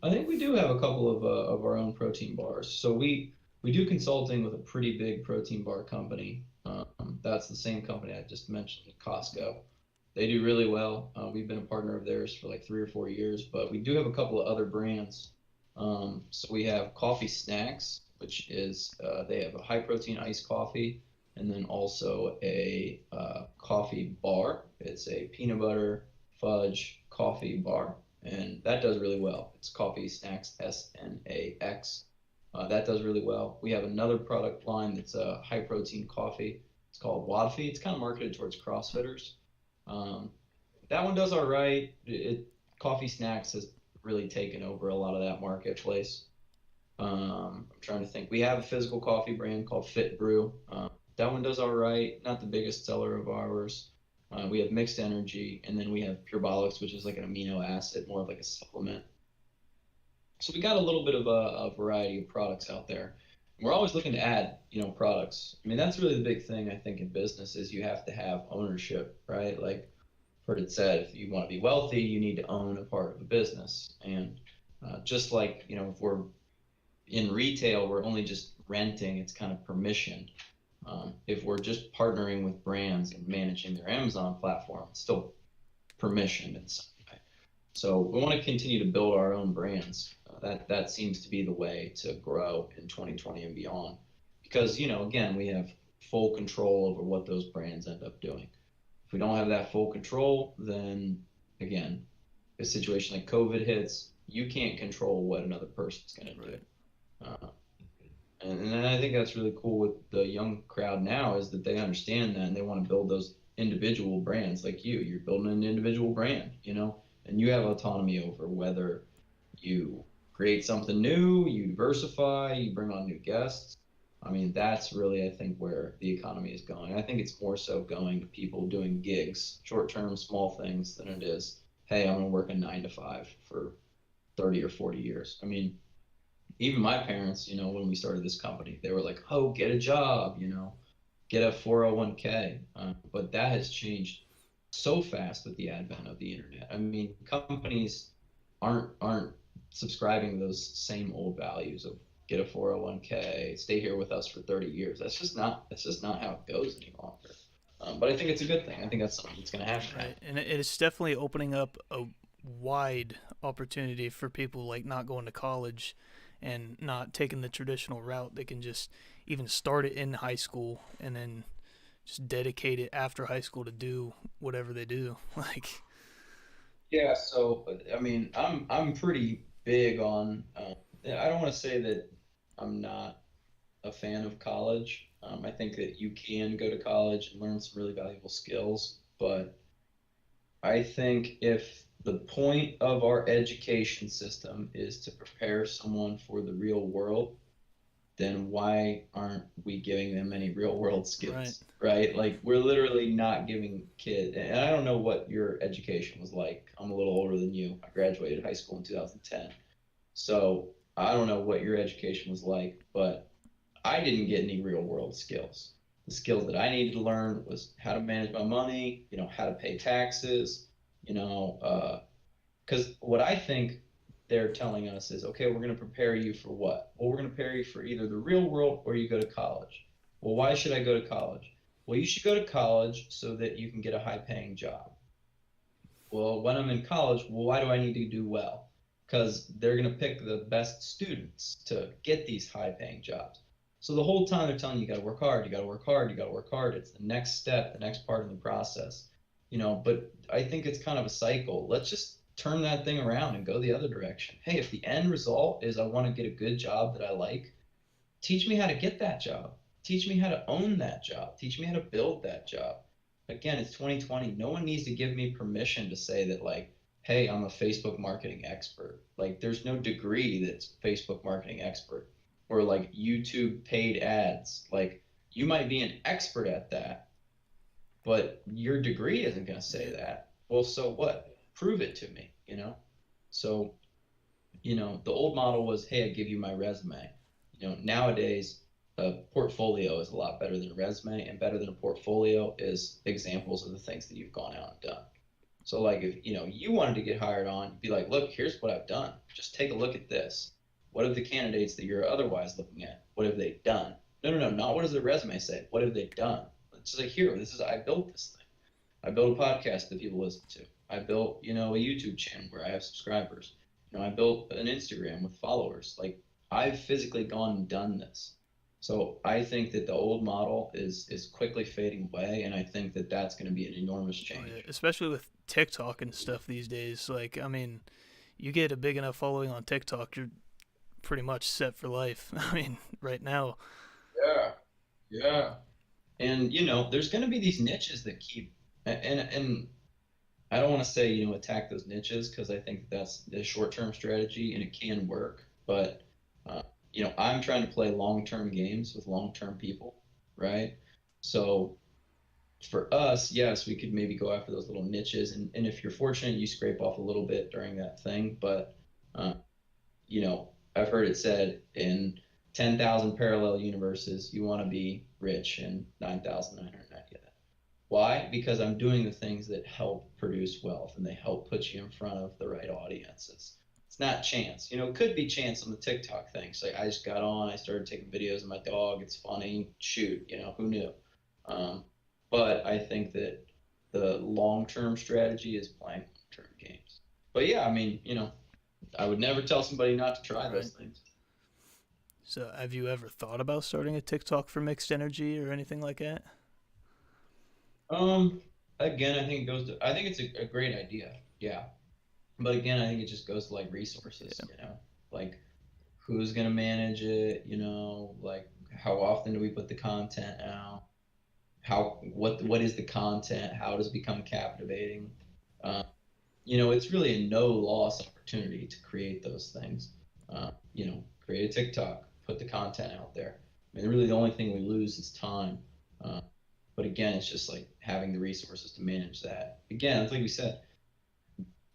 I think we do have a couple of our own protein bars. So we do consulting with a pretty big protein bar company. That's the same company I just mentioned, Costco. They do really well. We've been a partner of theirs for like 3 or 4 years, but we do have a couple of other brands. So we have coffee snacks, which is they have a high protein iced coffee, and then also a coffee bar. It's a peanut butter fudge coffee bar, and that does really well. It's Coffee Snacks SNAX. That does really well. We have another product line that's a high protein coffee. It's called Wadfi. It's kind of marketed towards CrossFitters. Um, that one does all right. Coffee Snacks has really taken over a lot of that marketplace. I'm trying to think. We have a physical coffee brand called Fit Brew. That one does all right. Not the biggest seller of ours. We have Mixed Energy, and then we have Purebolics, which is like an amino acid, more of like a supplement. So we got a little bit of a variety of products out there. We're always looking to add, products. I mean, that's really the big thing I think in business is you have to have ownership, right? Like heard it said, if you want to be wealthy, you need to own a part of a business. And just like, if we're in retail, we're only just renting, it's kind of permission. If we're just partnering with brands and managing their Amazon platform, it's still permission in some way. So we want to continue to build our own brands. That seems to be the way to grow in 2020 and beyond, because again, we have full control over what those brands end up doing. If we don't have that full control, then again, a situation like COVID hits, you can't control what another person's going to do. right? Uh, and I think that's really cool with the young crowd now is that they understand that and they want to build those individual brands like you. You're building an individual brand, and you have autonomy over whether you create something new, you diversify, you bring on new guests. I mean, that's really, I think, where the economy is going. I think it's more so going to people doing gigs, short term, small things, than it is, hey, I'm going to work a 9 to 5 for 30 or 40 years. I mean, even my parents, when we started this company, they were like, "Oh, get a job, get a 401k." But that has changed so fast with the advent of the internet. I mean, companies aren't subscribing to those same old values of get a 401k, stay here with us for 30 years. That's just not how it goes any longer. But I think it's a good thing. I think that's something that's going to have to Right, happen. and it's definitely opening up a wide opportunity for people like not going to college and not taking the traditional route. They can just even start it in high school and then just dedicate it after high school to do whatever they do. Like, Yeah, so I mean, I'm pretty big on. Yeah, I don't want to say that I'm not a fan of college. I think that you can go to college and learn some really valuable skills, but I think if the point of our education system is to prepare someone for the real world, then why aren't we giving them any real world right, skills, right? Like we're literally not giving kids, and I don't know what your education was like. I'm a little older than you. I graduated high school in 2010. So I don't know what your education was like, but I didn't get any real world skills. The skills that I needed to learn was how to manage my money, how to pay taxes, you know, because what I think they're telling us is, okay, we're going to prepare you for what? Well, we're going to prepare you for either the real world or you go to college. Well, why should I go to college? Well, you should go to college so that you can get a high paying job. Well, when I'm in college, well, why do I need to do well? Because they're going to pick the best students to get these high paying jobs. So the whole time they're telling you, you got to work hard, you got to work hard, you got to work hard. It's the next step, the next part of the process, But I think it's kind of a cycle. Let's just turn that thing around and go the other direction. Hey, if the end result is I want to get a good job that I like, teach me how to get that job. Teach me how to own that job. Teach me how to build that job. Again, it's 2020. No one needs to give me permission to say that, like, hey, I'm a Facebook marketing expert. Like, there's no degree that's Facebook marketing expert or like YouTube paid ads. Like, you might be an expert at that, but your degree isn't going to say Yeah. that. Well, so what? Prove it to me. So the old model was, hey, I give you my resume. Nowadays, a portfolio is a lot better than a resume, and better than a portfolio is examples of the things that you've gone out and done. So, like, if you wanted to get hired on, you'd be like, look, here's what I've done. Just take a look at this. What have the candidates that you're otherwise looking at? What have they done? No, no, no, not what does the resume say. What have they done? It's just like, here, I built this thing. I built a podcast that people listen to. I built, a YouTube channel where I have subscribers. I built an Instagram with followers. Like, I've physically gone and done this. So I think that the old model is quickly fading away, and I think that that's going to be an enormous Oh yeah, change. especially with TikTok and stuff these days. Like, I mean, you get a big enough following on TikTok, you're pretty much set for life. I mean, right now. Yeah, yeah. And there's going to be these niches that keep, and I don't want to say attack those niches because I think that's a short-term strategy and it can work. But uh, I'm trying to play long-term games with long-term people, right? So for us, yes, we could maybe go after those little niches, and if you're fortunate, you scrape off a little bit during that thing. But uh, I've heard it said in 10,000 parallel universes, you want to be rich in 9,990. Why? Because I'm doing the things that help produce wealth and they help put you in front of the right audiences. It's not chance. It could be chance on the TikTok thing. So I just got on, I started taking videos of my dog. It's funny. Shoot, who knew? Um, but I think that the long term strategy is playing long term games. But yeah, I mean, I would never tell somebody not to try Right. those things. So, have you ever thought about starting a TikTok for mixed energy or anything like that? Um, Again, I think it's a great idea. Yeah. But again, I think it just goes to like resources, Yeah. like who's going to manage it, like how often do we put the content out? What is the content? How does it become captivating? Uh, it's really a no loss opportunity to create those things. Create a TikTok, put the content out there. I mean, really the only thing we lose is time. Uh, but again, it's just like having the resources to manage that. Again, it's like we said,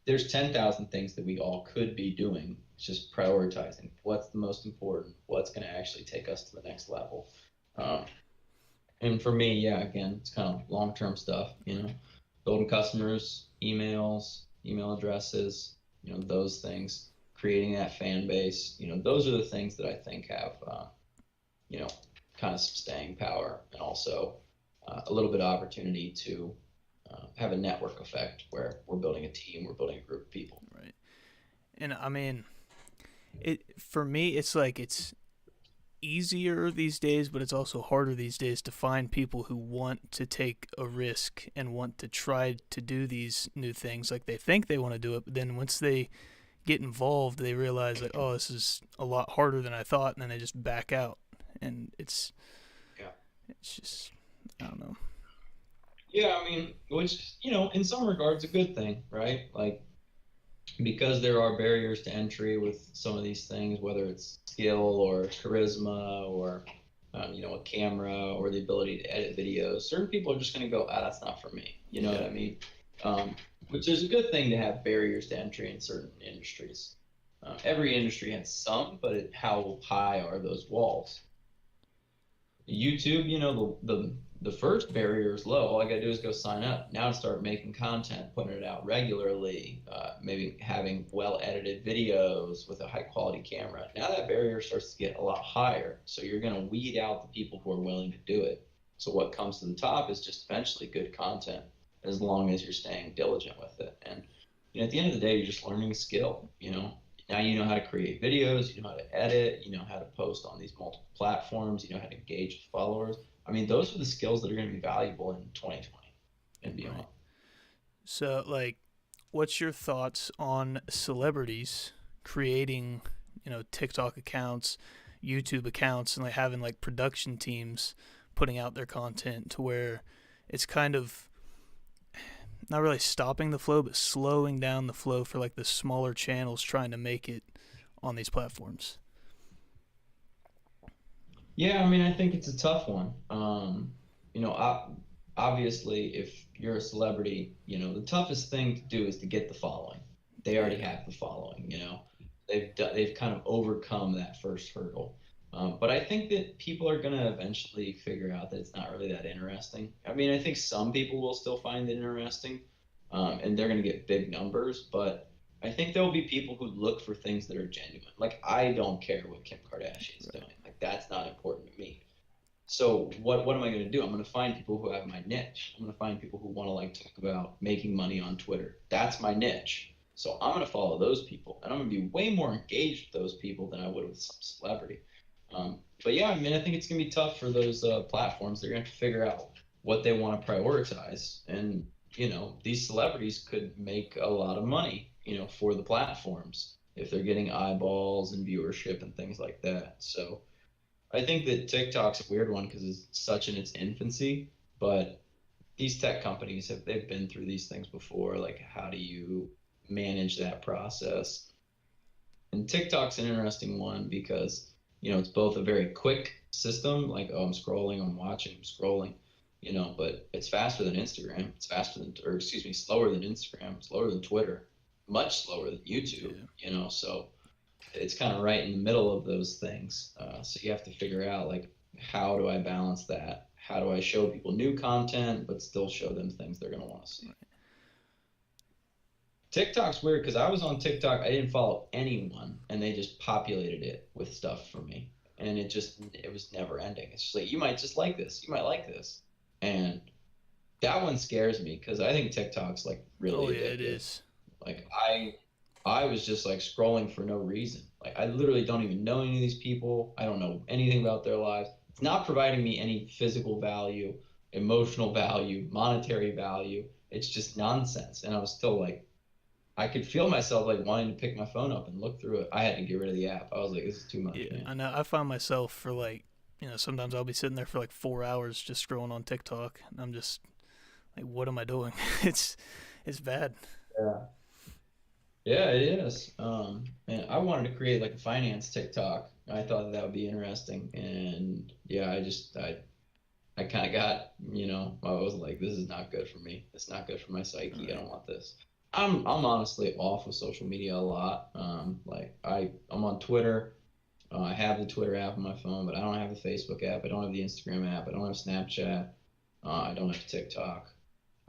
there's 10,000 things that we all could be doing. It's just prioritizing what's the most important, what's going to actually take us to the next level. Um, and for me, yeah, again, it's kind of long term stuff, building customers, email addresses, those things, creating that fan base, those are the things that I think have, you know, kind of some staying power and also a little bit of opportunity to have a network effect where we're building a team, we're building a group of people. Right. And I mean, it for me, it's like it's easier these days, but it's also harder these days to find people who want to take a risk and want to try to do these new things. Like they think they want to do it, but then once they get involved, they realize like, oh, this is a lot harder than I thought, and then they just back out. And Yeah. it's just I don't know. Yeah, I mean, which, in some regards, a good thing, right? Like, because there are barriers to entry with some of these things, whether it's skill or charisma or a camera or the ability to edit videos. Certain people are just going to go, ah, that's not for me. You know Yeah. what I mean? Which is a good thing to have barriers to entry in certain industries. Every industry has some, but how high are those walls? YouTube, the first barrier is low. All I gotta do is go sign up. Now to start making content, putting it out regularly, maybe having well edited videos with a high quality camera. Now that barrier starts to get a lot higher. So you're gonna weed out the people who are willing to do it. So what comes to the top is just eventually good content, as long as you're staying diligent with it. And at the end of the day, you're just learning a skill. Now you know how to create videos, you know how to edit, you know how to post on these multiple platforms, you know how to engage with followers. I mean, those are the skills that are going to be valuable in 2020 and beyond. Right. So, like, what's your thoughts on celebrities creating, TikTok accounts, YouTube accounts, and like having like production teams putting out their content to where it's kind of not really stopping the flow, but slowing down the flow for like the smaller channels trying to make it on these platforms. Yeah, I mean, I think it's a tough one. You know, obviously, if you're a celebrity, you know, the toughest thing to do is to get the following. They already Yeah. have the following, you know. They've kind of overcome that first hurdle. But I think that people are going to eventually figure out that it's not really that interesting. I mean, I think some people will still find it interesting, and they're going to get big numbers, but I think there'll be people who look for things that are genuine. Like I don't care what Kim Kardashian's Right. doing. Like that's not important to me. So what am I going to do? I'm going to find people who have my niche. I'm going to find people who want to like talk about making money on Twitter. That's my niche. So I'm going to follow those people, and I'm going to be way more engaged with those people than I would with some celebrity. But yeah, I mean, I think it's going to be tough for those platforms. They're going to have to figure out what they want to prioritize, and you know, these celebrities could make a lot of money, you know, for the platforms if they're getting eyeballs and viewership and things like that. So I think that TikTok's a weird one because it's such in its infancy, but these tech companies they've been through these things before. Like, how do you manage that process? And TikTok's an interesting one because you know it's both a very quick system, like oh I'm scrolling, I'm watching, I'm scrolling, you know, but it's faster than Instagram. It's faster than, or excuse me, slower than Instagram, slower than Twitter, much slower than YouTube, Yeah. you know. So it's kind of right in the middle of those things. So you have to figure out like how do I balance that? How do I show people new content but still show them things they're gonna want to see? TikTok's weird because I was on TikTok, I didn't follow anyone, and they just populated it with stuff for me, and it was never ending. It's just like you might just like this, you might like this, and that one scares me because I think TikTok's like really Oh yeah, it addictive. is. Like I was just like scrolling for no reason. Like I literally don't even know any of these people. I don't know anything about their lives. It's not providing me any physical value, emotional value, monetary value. It's just nonsense. And I was still like I could feel myself like wanting to pick my phone up and look through it. I had to get rid of the app. I was like, this is too much, Yeah, man. I know. I find myself for like, sometimes I'll be sitting there for like 4 hours just scrolling on TikTok, and I'm just like, what am I doing? It's bad. Yeah. Yeah, it is. And I wanted to create like a finance TikTok. I thought that would be interesting. And yeah, I kind of got, you know, I was like, this is not good for me. It's not good for my All psyche. I right. don't want this. I'm honestly off of social media a lot. Like I'm on Twitter. I have the Twitter app on my phone, but I don't have the Facebook app. I don't have the Instagram app. I don't have Snapchat. I don't have TikTok.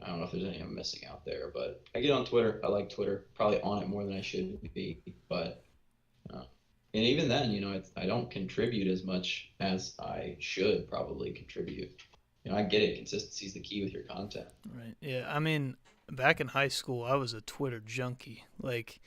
I don't know if there's any I'm missing out there, but I get on Twitter. I like Twitter. Probably on it more than I should be, but uh, and even then, you know, I don't contribute as much as I should probably contribute. You know, I get it. Consistency is the key with your content. Right. Yeah. I mean, back in high school, I was a Twitter junkie. Like,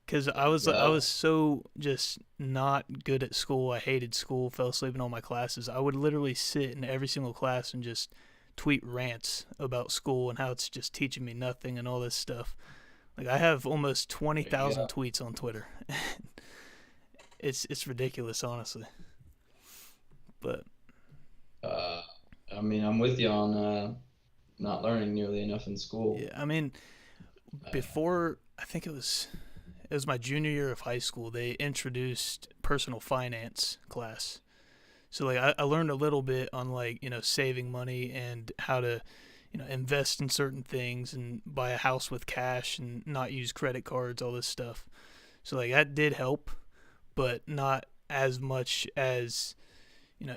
cause I was Yeah. so just not good at school. I hated school. Fell asleep in all my classes. I would literally sit in every single class and just tweet rants about school and how it's just teaching me nothing and all this stuff. Like I have almost twenty There you thousand go. tweets on Twitter. It's ridiculous, honestly. But Uh, I mean, I'm with you on not learning nearly enough in school. yeah, I mean, Uh, before I think it was my junior year of high school. They introduced personal finance class. So like I learned a little bit on like saving money and how to invest in certain things and buy a house with cash and not use credit cards, all this stuff. So like that did help, but not as much as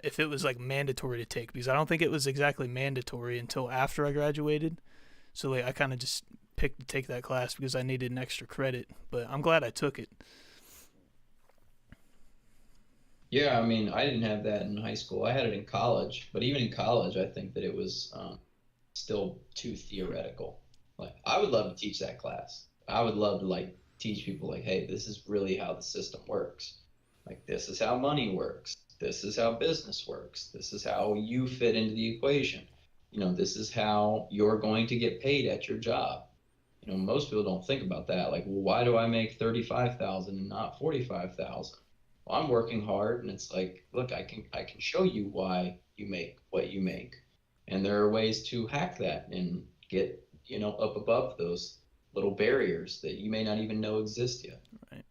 if it was like mandatory to take, because I don't think it was exactly mandatory until after I graduated. So like I kind of just picked to take that class because I needed an extra credit, but I'm glad I took it. yeah, I mean, I didn't have that in high school. I had it in college, but even in college, I think that it was still too theoretical. Like, I would love to teach that class. I would love to like teach people like, hey, this is really how the system works. Like, this is how money works. This is how business works. This is how you fit into the equation. This is how you're going to get paid at your job. Most people don't think about that. Like, well, why do I make 35,000 and not 45,000? Well, I'm working hard, and it's like, look, I can show you why you make what you make, and there are ways to hack that and get up above those little barriers that you may not even know exist yet. Right.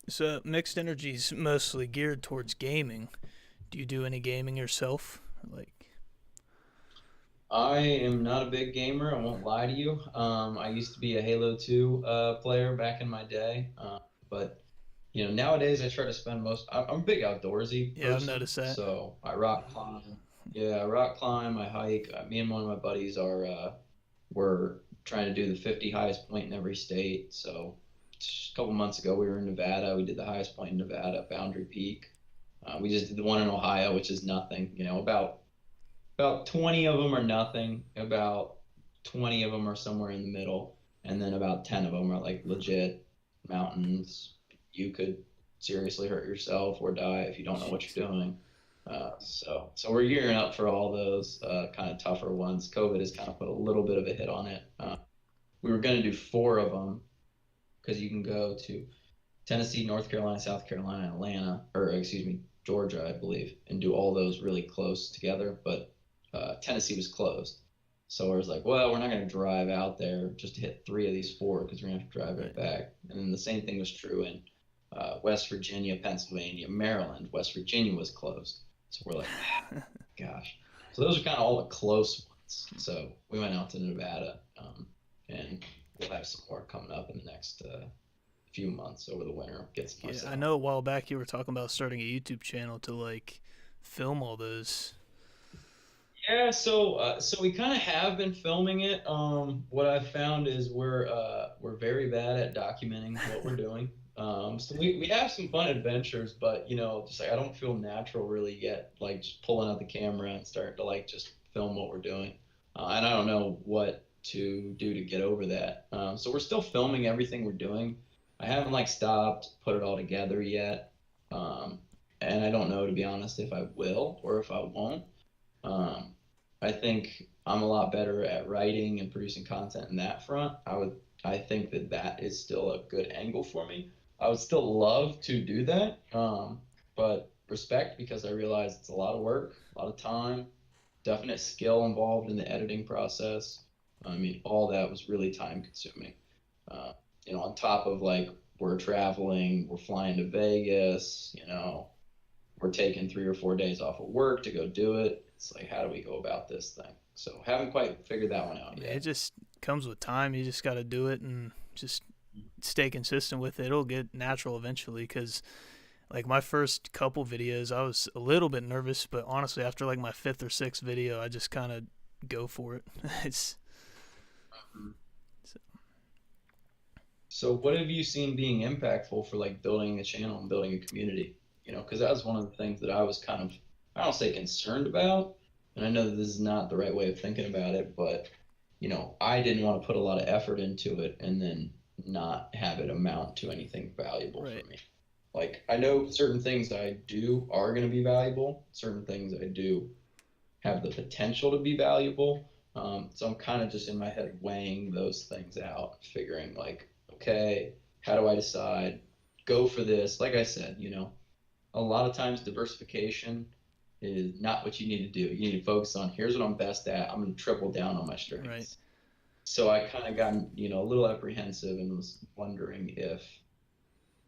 So mixed energy's mostly geared towards gaming. Do you do any gaming yourself? Like, I am not a big gamer. I won't lie to you. I used to be a Halo 2 player back in my day, but nowadays I try to spend most. I'm a big outdoorsy yeah, I've person, noticed that. so I rock climb. Yeah, I rock climb. I hike. Me and one of my buddies are we're trying to do the 50 highest point in every state. So just a couple months ago we were in Nevada. We did the highest point in Nevada, Boundary Peak. We just did the one in Ohio, which is nothing. About 20 of them are nothing. About 20 of them are somewhere in the middle, and then about 10 of them are like legit mountains. You could seriously hurt yourself or die if you don't know what you're doing. So we're gearing up for all those kind of tougher ones. COVID has kind of put a little bit of a hit on it. We were going to do four of them because you can go to Tennessee, North Carolina, South Carolina, Atlanta, or excuse me, Georgia, I believe, and do all those really close together. But Tennessee was closed. So I was like, well, we're not going to drive out there just to hit three of these four because we're going to have to drive it back. And then the same thing was true in West Virginia, Pennsylvania, Maryland. West Virginia was closed. So we're like, gosh. So those are kind of all the close ones. So we went out to Nevada, and we'll have some more coming up in the next few months over the winter. Get some Yeah, I know a while back you were talking about starting a YouTube channel to like film all those. Yeah, so we kind of have been filming it. What I've found is we're very bad at documenting what we're doing. So we have some fun adventures, but just like I don't feel natural really yet, like just pulling out the camera and starting to like just film what we're doing. And I don't know what to do to get over that. So we're still filming everything we're doing. I haven't like stopped, put it all together yet. Um, and I don't know, to be honest, if I will or if I won't. Um, I think I'm a lot better at writing and producing content in that front. I think that that is still a good angle for me. I would still love to do that, but respect because I realize it's a lot of work, a lot of time, definite skill involved in the editing process. I mean, all that was really time consuming. Uh, on top of like we're traveling, we're flying to Vegas, we're taking 3 or 4 days off of work to go do it. It's like, how do we go about this thing? So haven't quite figured that one out It yet. just comes with time. You just got to do it and just stay consistent with it. It'll get natural eventually because like my first couple videos I was a little bit nervous, but honestly after like my fifth or sixth video I just kind of go for it. it's So what have you seen being impactful for like building a channel and building a community? Because that was one of the things that I was kind of, I don't say concerned about, and I know that this is not the right way of thinking about it, but I didn't want to put a lot of effort into it and then not have it amount to anything valuable right. for me. Like I know certain things I do are going to be valuable, certain things I do have the potential to be valuable. So I'm kind of just in my head weighing those things out, figuring like, okay, how do I decide? Go for this. Like I said, a lot of times diversification is not what you need to do. You need to focus on here's what I'm best at. I'm going to triple down on my Right. strengths. So I kind of got, a little apprehensive and was wondering if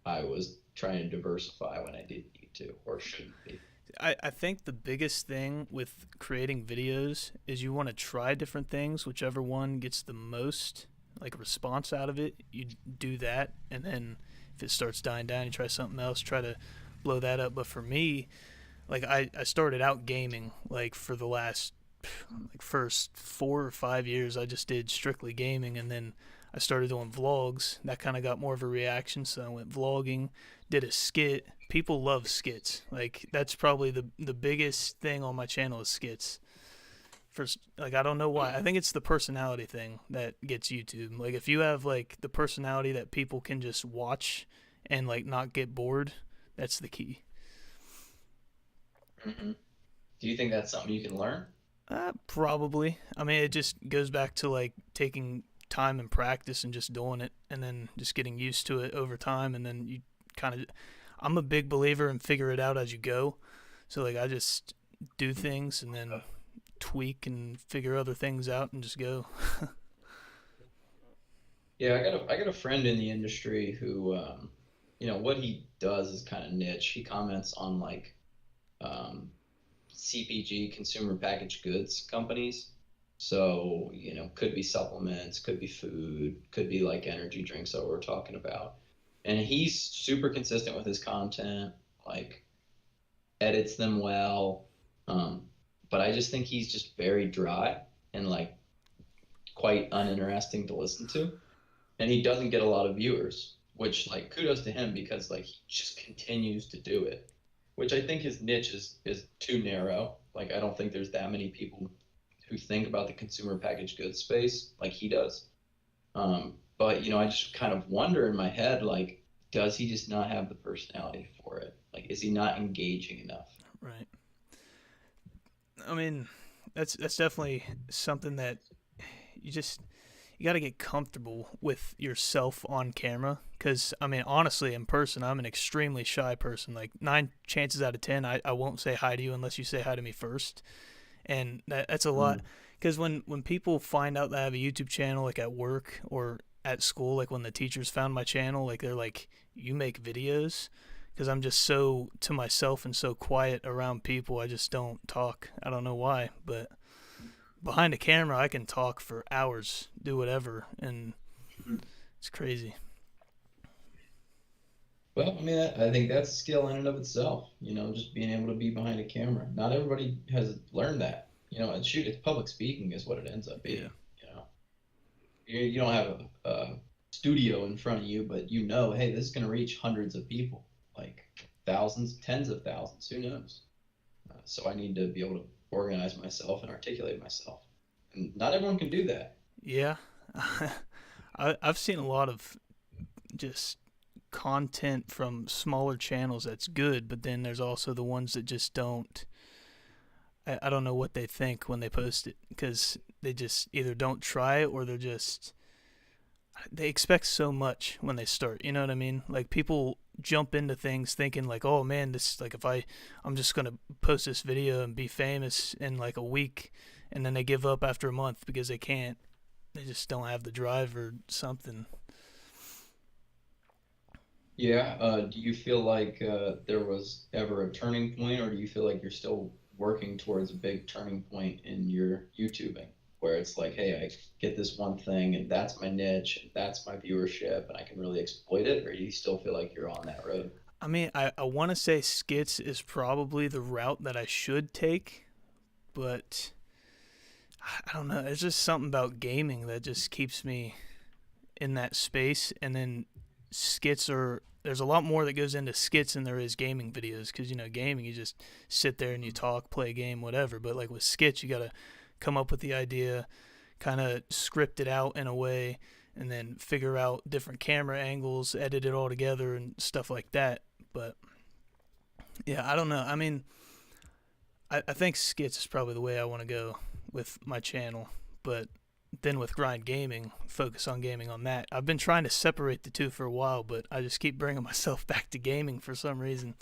I was trying to diversify when I didn't need to or shouldn't be. I think the biggest thing with creating videos is you want to try different things, whichever one gets the most like response out of it, you do that, and then if it starts dying down, you try something else, try to blow that up. But for me, like I started out gaming like for the last like first 4 or 5 years I just did strictly gaming, and then I started doing vlogs. That kind of got more of a reaction, so I went vlogging, did a skit. People love skits. Like that's probably the biggest thing on my channel is skits. like, I don't know why. I think it's the personality thing that gets YouTube. Like, if you have like the personality that people can just watch and like not get bored, that's the key. Hmm. Do you think that's something you can learn? Probably. I mean, it just goes back to like taking time and practice and just doing it, and then just getting used to it over time, and then you kind of. I'm a big believer in figure it out as you go. So like I just do things and then tweak and figure other things out and just go. Yeah, I got a friend in the industry who, what he does is kind of niche. He comments on like um, CPG, consumer packaged goods companies. So, could be supplements, could be food, could be like energy drinks that we're talking about. And he's super consistent with his content, like edits them well. Um, but I just think he's just very dry and like quite uninteresting to listen to. And he doesn't get a lot of viewers, which like kudos to him because like he just continues to do it, which I think his niche is too narrow. Like I don't think there's that many people who think about the consumer packaged goods space like he does. But I just kind of wonder in my head like, does he just not have the personality for it? Like, is he not engaging enough? Right. I mean, that's definitely something that you just you got to get comfortable with yourself on camera because I mean honestly in person I'm an extremely shy person, like 9 chances out of 10 I won't say hi to you unless you say hi to me first, and that's a lot Mm. because when people find out that I have a YouTube channel like at work or at school, like when the teachers found my channel, like they're like, you make videos, because I'm just so to myself and so quiet around people. I just don't talk. I don't know why, but behind a camera I can talk for hours, do whatever, and it's crazy. Well, I mean, I think that's a skill in and of itself, just being able to be behind a camera. Not everybody has learned that, and shoot, it's public speaking is what it ends up Yeah. being, you know. You don't have a studio in front of you, but hey, this is going to reach hundreds of people, like thousands, tens of thousands, who knows? So I need to be able to organize myself and articulate myself. And not everyone can do that. Yeah. I've seen a lot of just content from smaller channels that's good, but then there's also the ones that just don't. I don't know what they think when they post it because they just either don't try it or they expect so much when they start. You know what I mean? Like people jump into things thinking like, oh man, this like if I'm just gonna post this video and be famous in like a week, and then they give up after a month because they can't. They just don't have the drive or something. Yeah. Do you feel like there was ever a turning point, or do you feel like you're still working towards a big turning point in your YouTubing, where it's like, hey, I get this one thing, and that's my niche, and that's my viewership, and I can really exploit it, or do you still feel like you're on that road? I mean, I want to say skits is probably the route that I should take, but I don't know. There's just something about gaming that just keeps me in that space. And then skits are there's a lot more that goes into skits than there is gaming videos because gaming you just sit there and you talk, play a game, whatever. But like with skits, you gotta come up with the idea, kind of script it out in a way, and then figure out different camera angles, edit it all together, and stuff like that. But yeah, I don't know. I mean, I think skits is probably the way I want to go with my channel, but then with grind gaming, focus on gaming on that. I've been trying to separate the two for a while, but I just keep bringing myself back to gaming for some reason.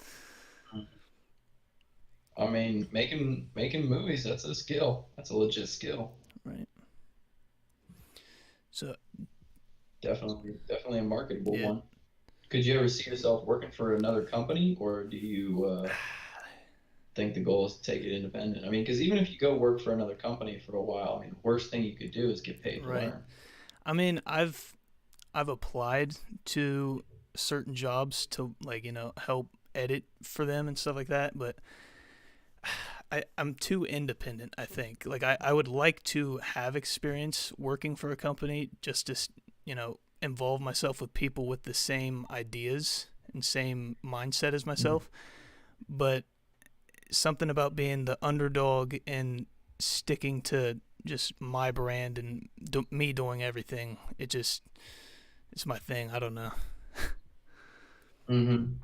I mean, making movies, that's a skill. That's a legit skill. Right. So Definitely a marketable yeah, one. Could you ever see yourself working for another company, or do you think the goal is to take it independent? I mean, because even if you go work for another company for a while, I mean, the worst thing you could do is get paid to right. learn. I mean, I've applied to certain jobs to like help edit for them and stuff like that, but I'm too independent. I think like I would like to have experience working for a company just to involve myself with people with the same ideas and same mindset as Mhm. myself, but something about being the underdog and sticking to just my brand and me doing everything. It's my thing. I don't know. Hmm.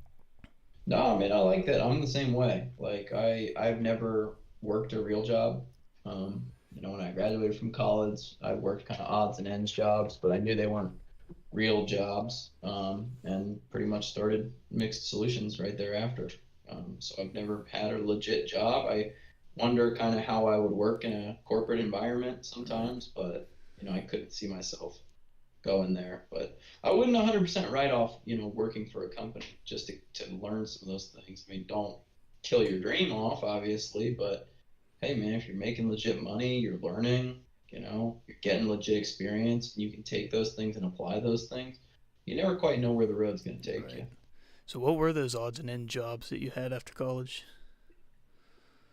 No, I mean I like that. I'm the same way. Like I've never worked a real job. When I graduated from college, I worked kind of odds and ends jobs, but I knew they weren't real jobs, and pretty much started Mixed Solutions right thereafter. So I've never had a legit job. I wonder kind of how I would work in a corporate environment Right. sometimes, but I couldn't see myself going there. But I wouldn't 100% write off, working for a company just to learn some of those things. I mean, don't kill your dream off, obviously, but hey, man, if you're making legit money, you're learning, you're getting legit experience, and you can take those things and apply those things, you never quite know where the road's going to take Right. you. So what were those odds and end jobs that you had after college?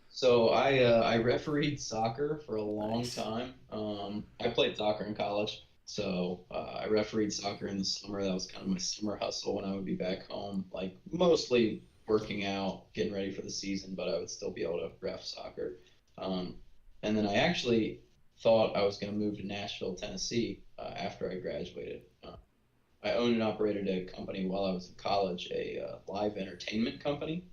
So I refereed soccer for a long Nice. time. I played soccer in college, so I refereed soccer in the summer. That was kind of my summer hustle when I would be back home, like mostly working out, getting ready for the season, but I would still be able to ref soccer. Um, and then I actually thought I was going to move to Nashville, Tennessee, after I graduated. I owned and operated a company while I was in college, a live entertainment company.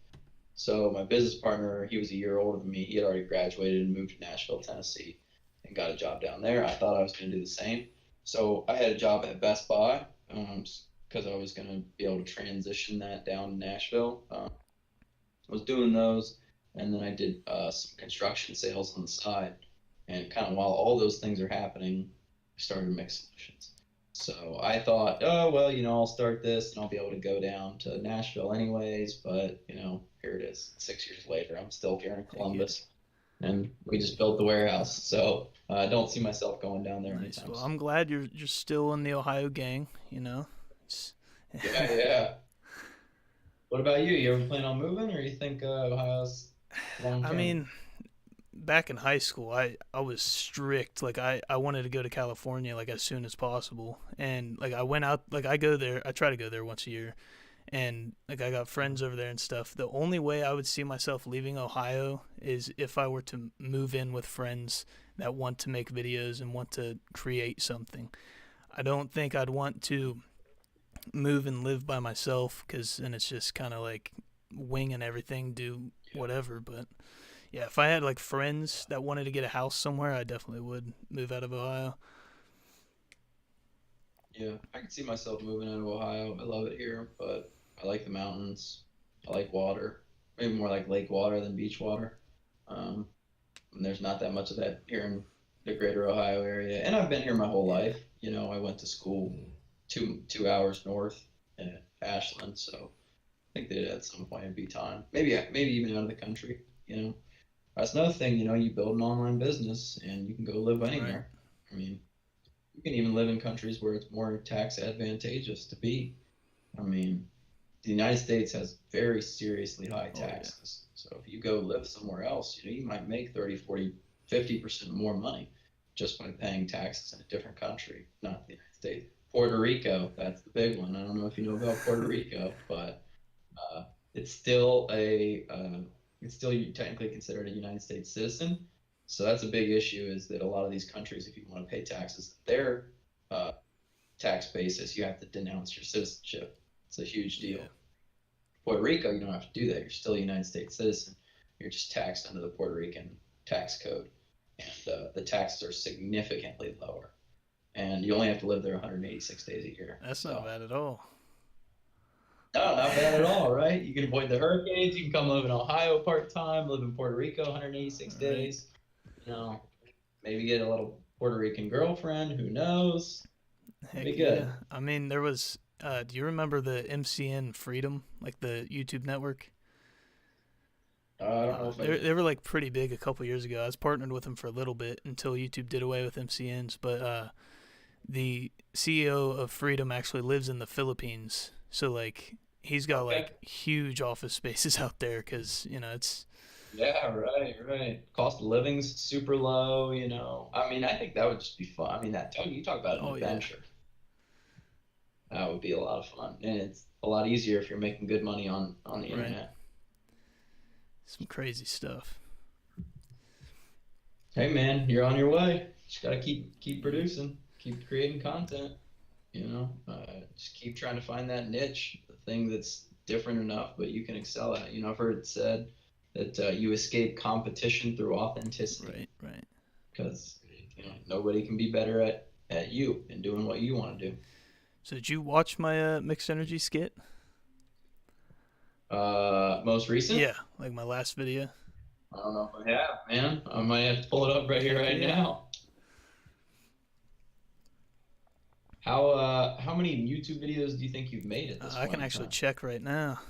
So my business partner, he was a year older than me. He had already graduated and moved to Nashville, Tennessee, and got a job down there. I thought I was going to do the same. So I had a job at Best Buy, because I was going to be able to transition that down to Nashville. I was doing those, and then I did some construction sales on the side. And kind of while all those things are happening, I started Mixed Solutions. So I thought, oh, well, I'll start this and I'll be able to go down to Nashville anyways. But, here it is, 6 years later. I'm still here in Heck yeah. Columbus, and we just built the warehouse. So I don't see myself going down there Nice. anytime Well, soon. I'm glad you're still in the Ohio gang. You know. It's, Yeah, yeah. What about you? You ever plan on moving, or you think Ohio's long I term? mean, back in high school, I was strict. Like I wanted to go to California like as soon as possible, and like I went out. Like I go there. I try to go there once a year, and like I got friends over there and stuff. The only way I would see myself leaving Ohio is if I were to move in with friends that want to make videos and want to create something. I don't think I'd want to move and live by myself because then it's just kind of like winging everything, do whatever. But yeah, if I had like friends that wanted to get a house somewhere, I definitely would move out of Ohio. Yeah, I can see myself moving out of Ohio. I love it here, but I like the mountains. I like water. Maybe more like lake water than beach water. Um, and there's not that much of that here in the greater Ohio area. And I've been here my whole Yeah, life. I went to school two hours north in Ashland, so I think that at some point it'd be time. Maybe even out of the country. That's another thing. You build an online business and you can go live right. anywhere. I mean, you can even live in countries where it's more tax advantageous to be. I mean, the United States has very seriously high Oh yeah, taxes. So if you go live somewhere else, you might make 30, 40, 50% more money just by paying taxes in a different country, not the United States. Puerto Rico, that's the big one. I don't know if you know about Puerto Rico, but uh, it's still it's still technically considered a United States citizen. So that's a big issue is that a lot of these countries, if you want to pay taxes, their uh, tax basis, you have to denounce your citizenship. It's a huge yeah. deal. Puerto Rico, you don't have to do that. You're still a United States citizen. You're just taxed under the Puerto Rican tax code, and the taxes are significantly lower. And you only have to live there 186 days a year. That's not So, bad at all. no, not bad at all, right? You can avoid the hurricanes. You can come live in Ohio part time, live in Puerto Rico 186 Right. days. You know, maybe get a little Puerto Rican girlfriend. Who knows? It'd be Heck yeah. good. I mean, there was. Do you remember the MCN Freedom, like the YouTube network? I don't know if I do. They were like pretty big a couple years ago. I was partnered with them for a little bit until YouTube did away with MCNs. But the CEO of Freedom actually lives in the Philippines, so like he's got Okay. like huge office spaces out there because it's Yeah, right, right. Cost of living's super low. I mean, I think that would just be fun. I mean, you talk about an oh yeah, adventure. That would be a lot of fun, and it's a lot easier if you're making good money on the right, internet. some crazy stuff. Hey man, you're on your way. Just gotta keep producing, keep creating content. Just keep trying to find that niche, the thing that's different enough, but you can excel at. I've heard it said that you escape competition through authenticity, Right, right. because nobody can be better at you and doing what you want to do. So did you watch my mixed energy skit? Most recent? Yeah, like my last video. I don't know if I have, man. I might have to pull it up right here, Heck right yeah. now. How many YouTube videos do you think you've made at this I point can in actually time? check right now.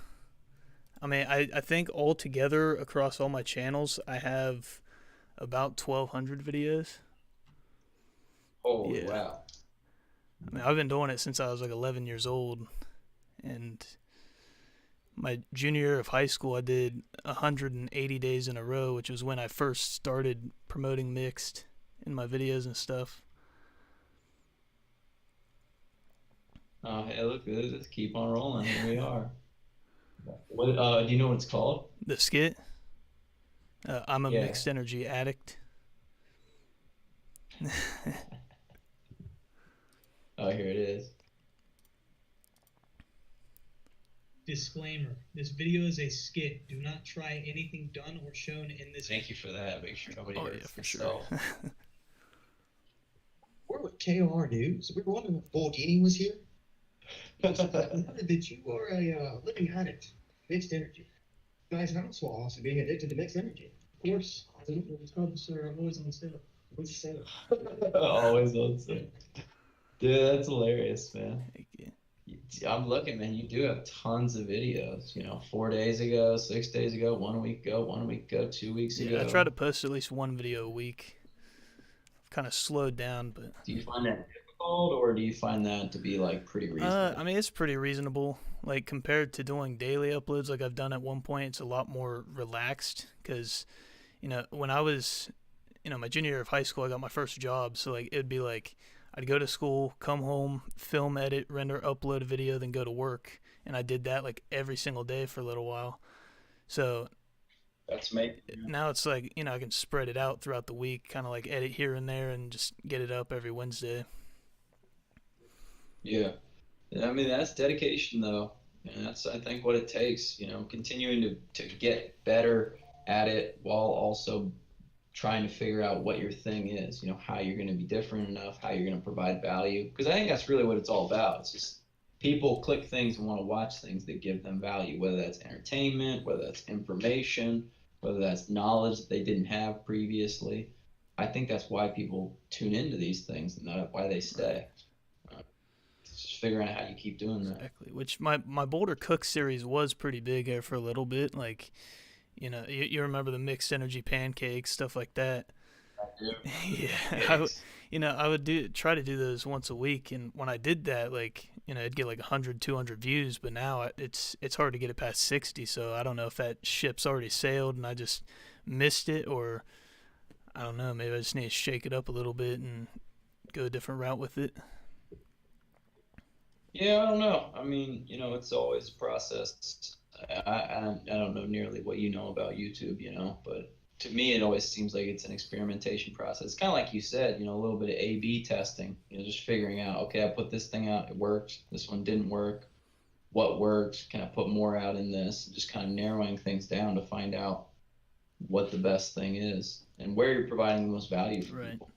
I mean, I think altogether across all my channels, I have about 1,200 videos. Holy Yeah. wow. I mean, I've been doing it since I was like 11 years old. And my junior year of high school, I did 180 days in a row, which was when I first started promoting mixed in my videos and stuff. Hey, look, let's keep on rolling. Here we are. What do you know what it's called? The skit, I'm a Yeah. mixed energy addict. Oh, here it is. Disclaimer: this video is a skit. Do not try anything done or shown in this. Thank you for that. Make sure nobody Oh, yeah, hurts for sure. themselves. We're with KOR News. We were wondering if Bouldini was here. That you are a living addict, mixed energy. Guys, how so also being addicted to mixed energy? Of course, it's called Sir Always on Sale. What's the same? Always on set. Dude, that's hilarious, man. Heck yeah. I'm looking, man. You do have tons of videos. 4 days ago, 6 days ago, 1 week ago, 1 week ago, 2 weeks ago. Yeah, I try to post at least one video a week. I've kind of slowed down, but Do you find that difficult, or do you find that to be like pretty reasonable? I mean, it's pretty reasonable. Like compared to doing daily uploads, like I've done at one point, it's a lot more relaxed. Because, when I was, my junior year of high school, I got my first job. So like it'd be like I'd go to school, come home, film, edit, render, upload a video, then go to work. And I did that like every single day for a little while. So That's me. now it's like, I can spread it out throughout the week, kind of like edit here and there and just get it up every Wednesday. Yeah. I mean, that's dedication, though. And that's, I think, what it takes, continuing to get better at it while also trying to figure out what your thing is, how you're going to be different enough, how you're going to provide value. Because I think that's really what it's all about. It's just people click things and want to watch things that give them value, whether that's entertainment, whether that's information, whether that's knowledge that they didn't have previously. I think that's why people tune into these things and that's why they stay. It's just figuring out how you keep doing that. Exactly. Which my Boulder Cook series was pretty big there for a little bit. Like, you remember the mixed energy pancakes, stuff like that. I do. Yeah, I would try to do those once a week, and when I did that, like, it'd get like 100, 200 views, but now it's hard to get it past 60. So I don't know if that ship's already sailed and I just missed it, or I don't know, maybe I just need to shake it up a little bit and go a different route with it. Yeah, I don't know. I mean, it's always a process. I don't know nearly what you know about YouTube, but to me, it always seems like it's an experimentation process. It's kind of like you said, a little bit of A/B testing, just figuring out, okay, I put this thing out, it worked. This one didn't work. What worked? Can I put more out in this? Just kind of narrowing things down to find out what the best thing is and where you're providing the most value for Right. people.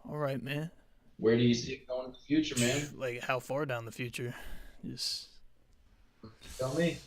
All right, man. Where do you see it going in the future, man? Like, how far down the future? Just Tell me.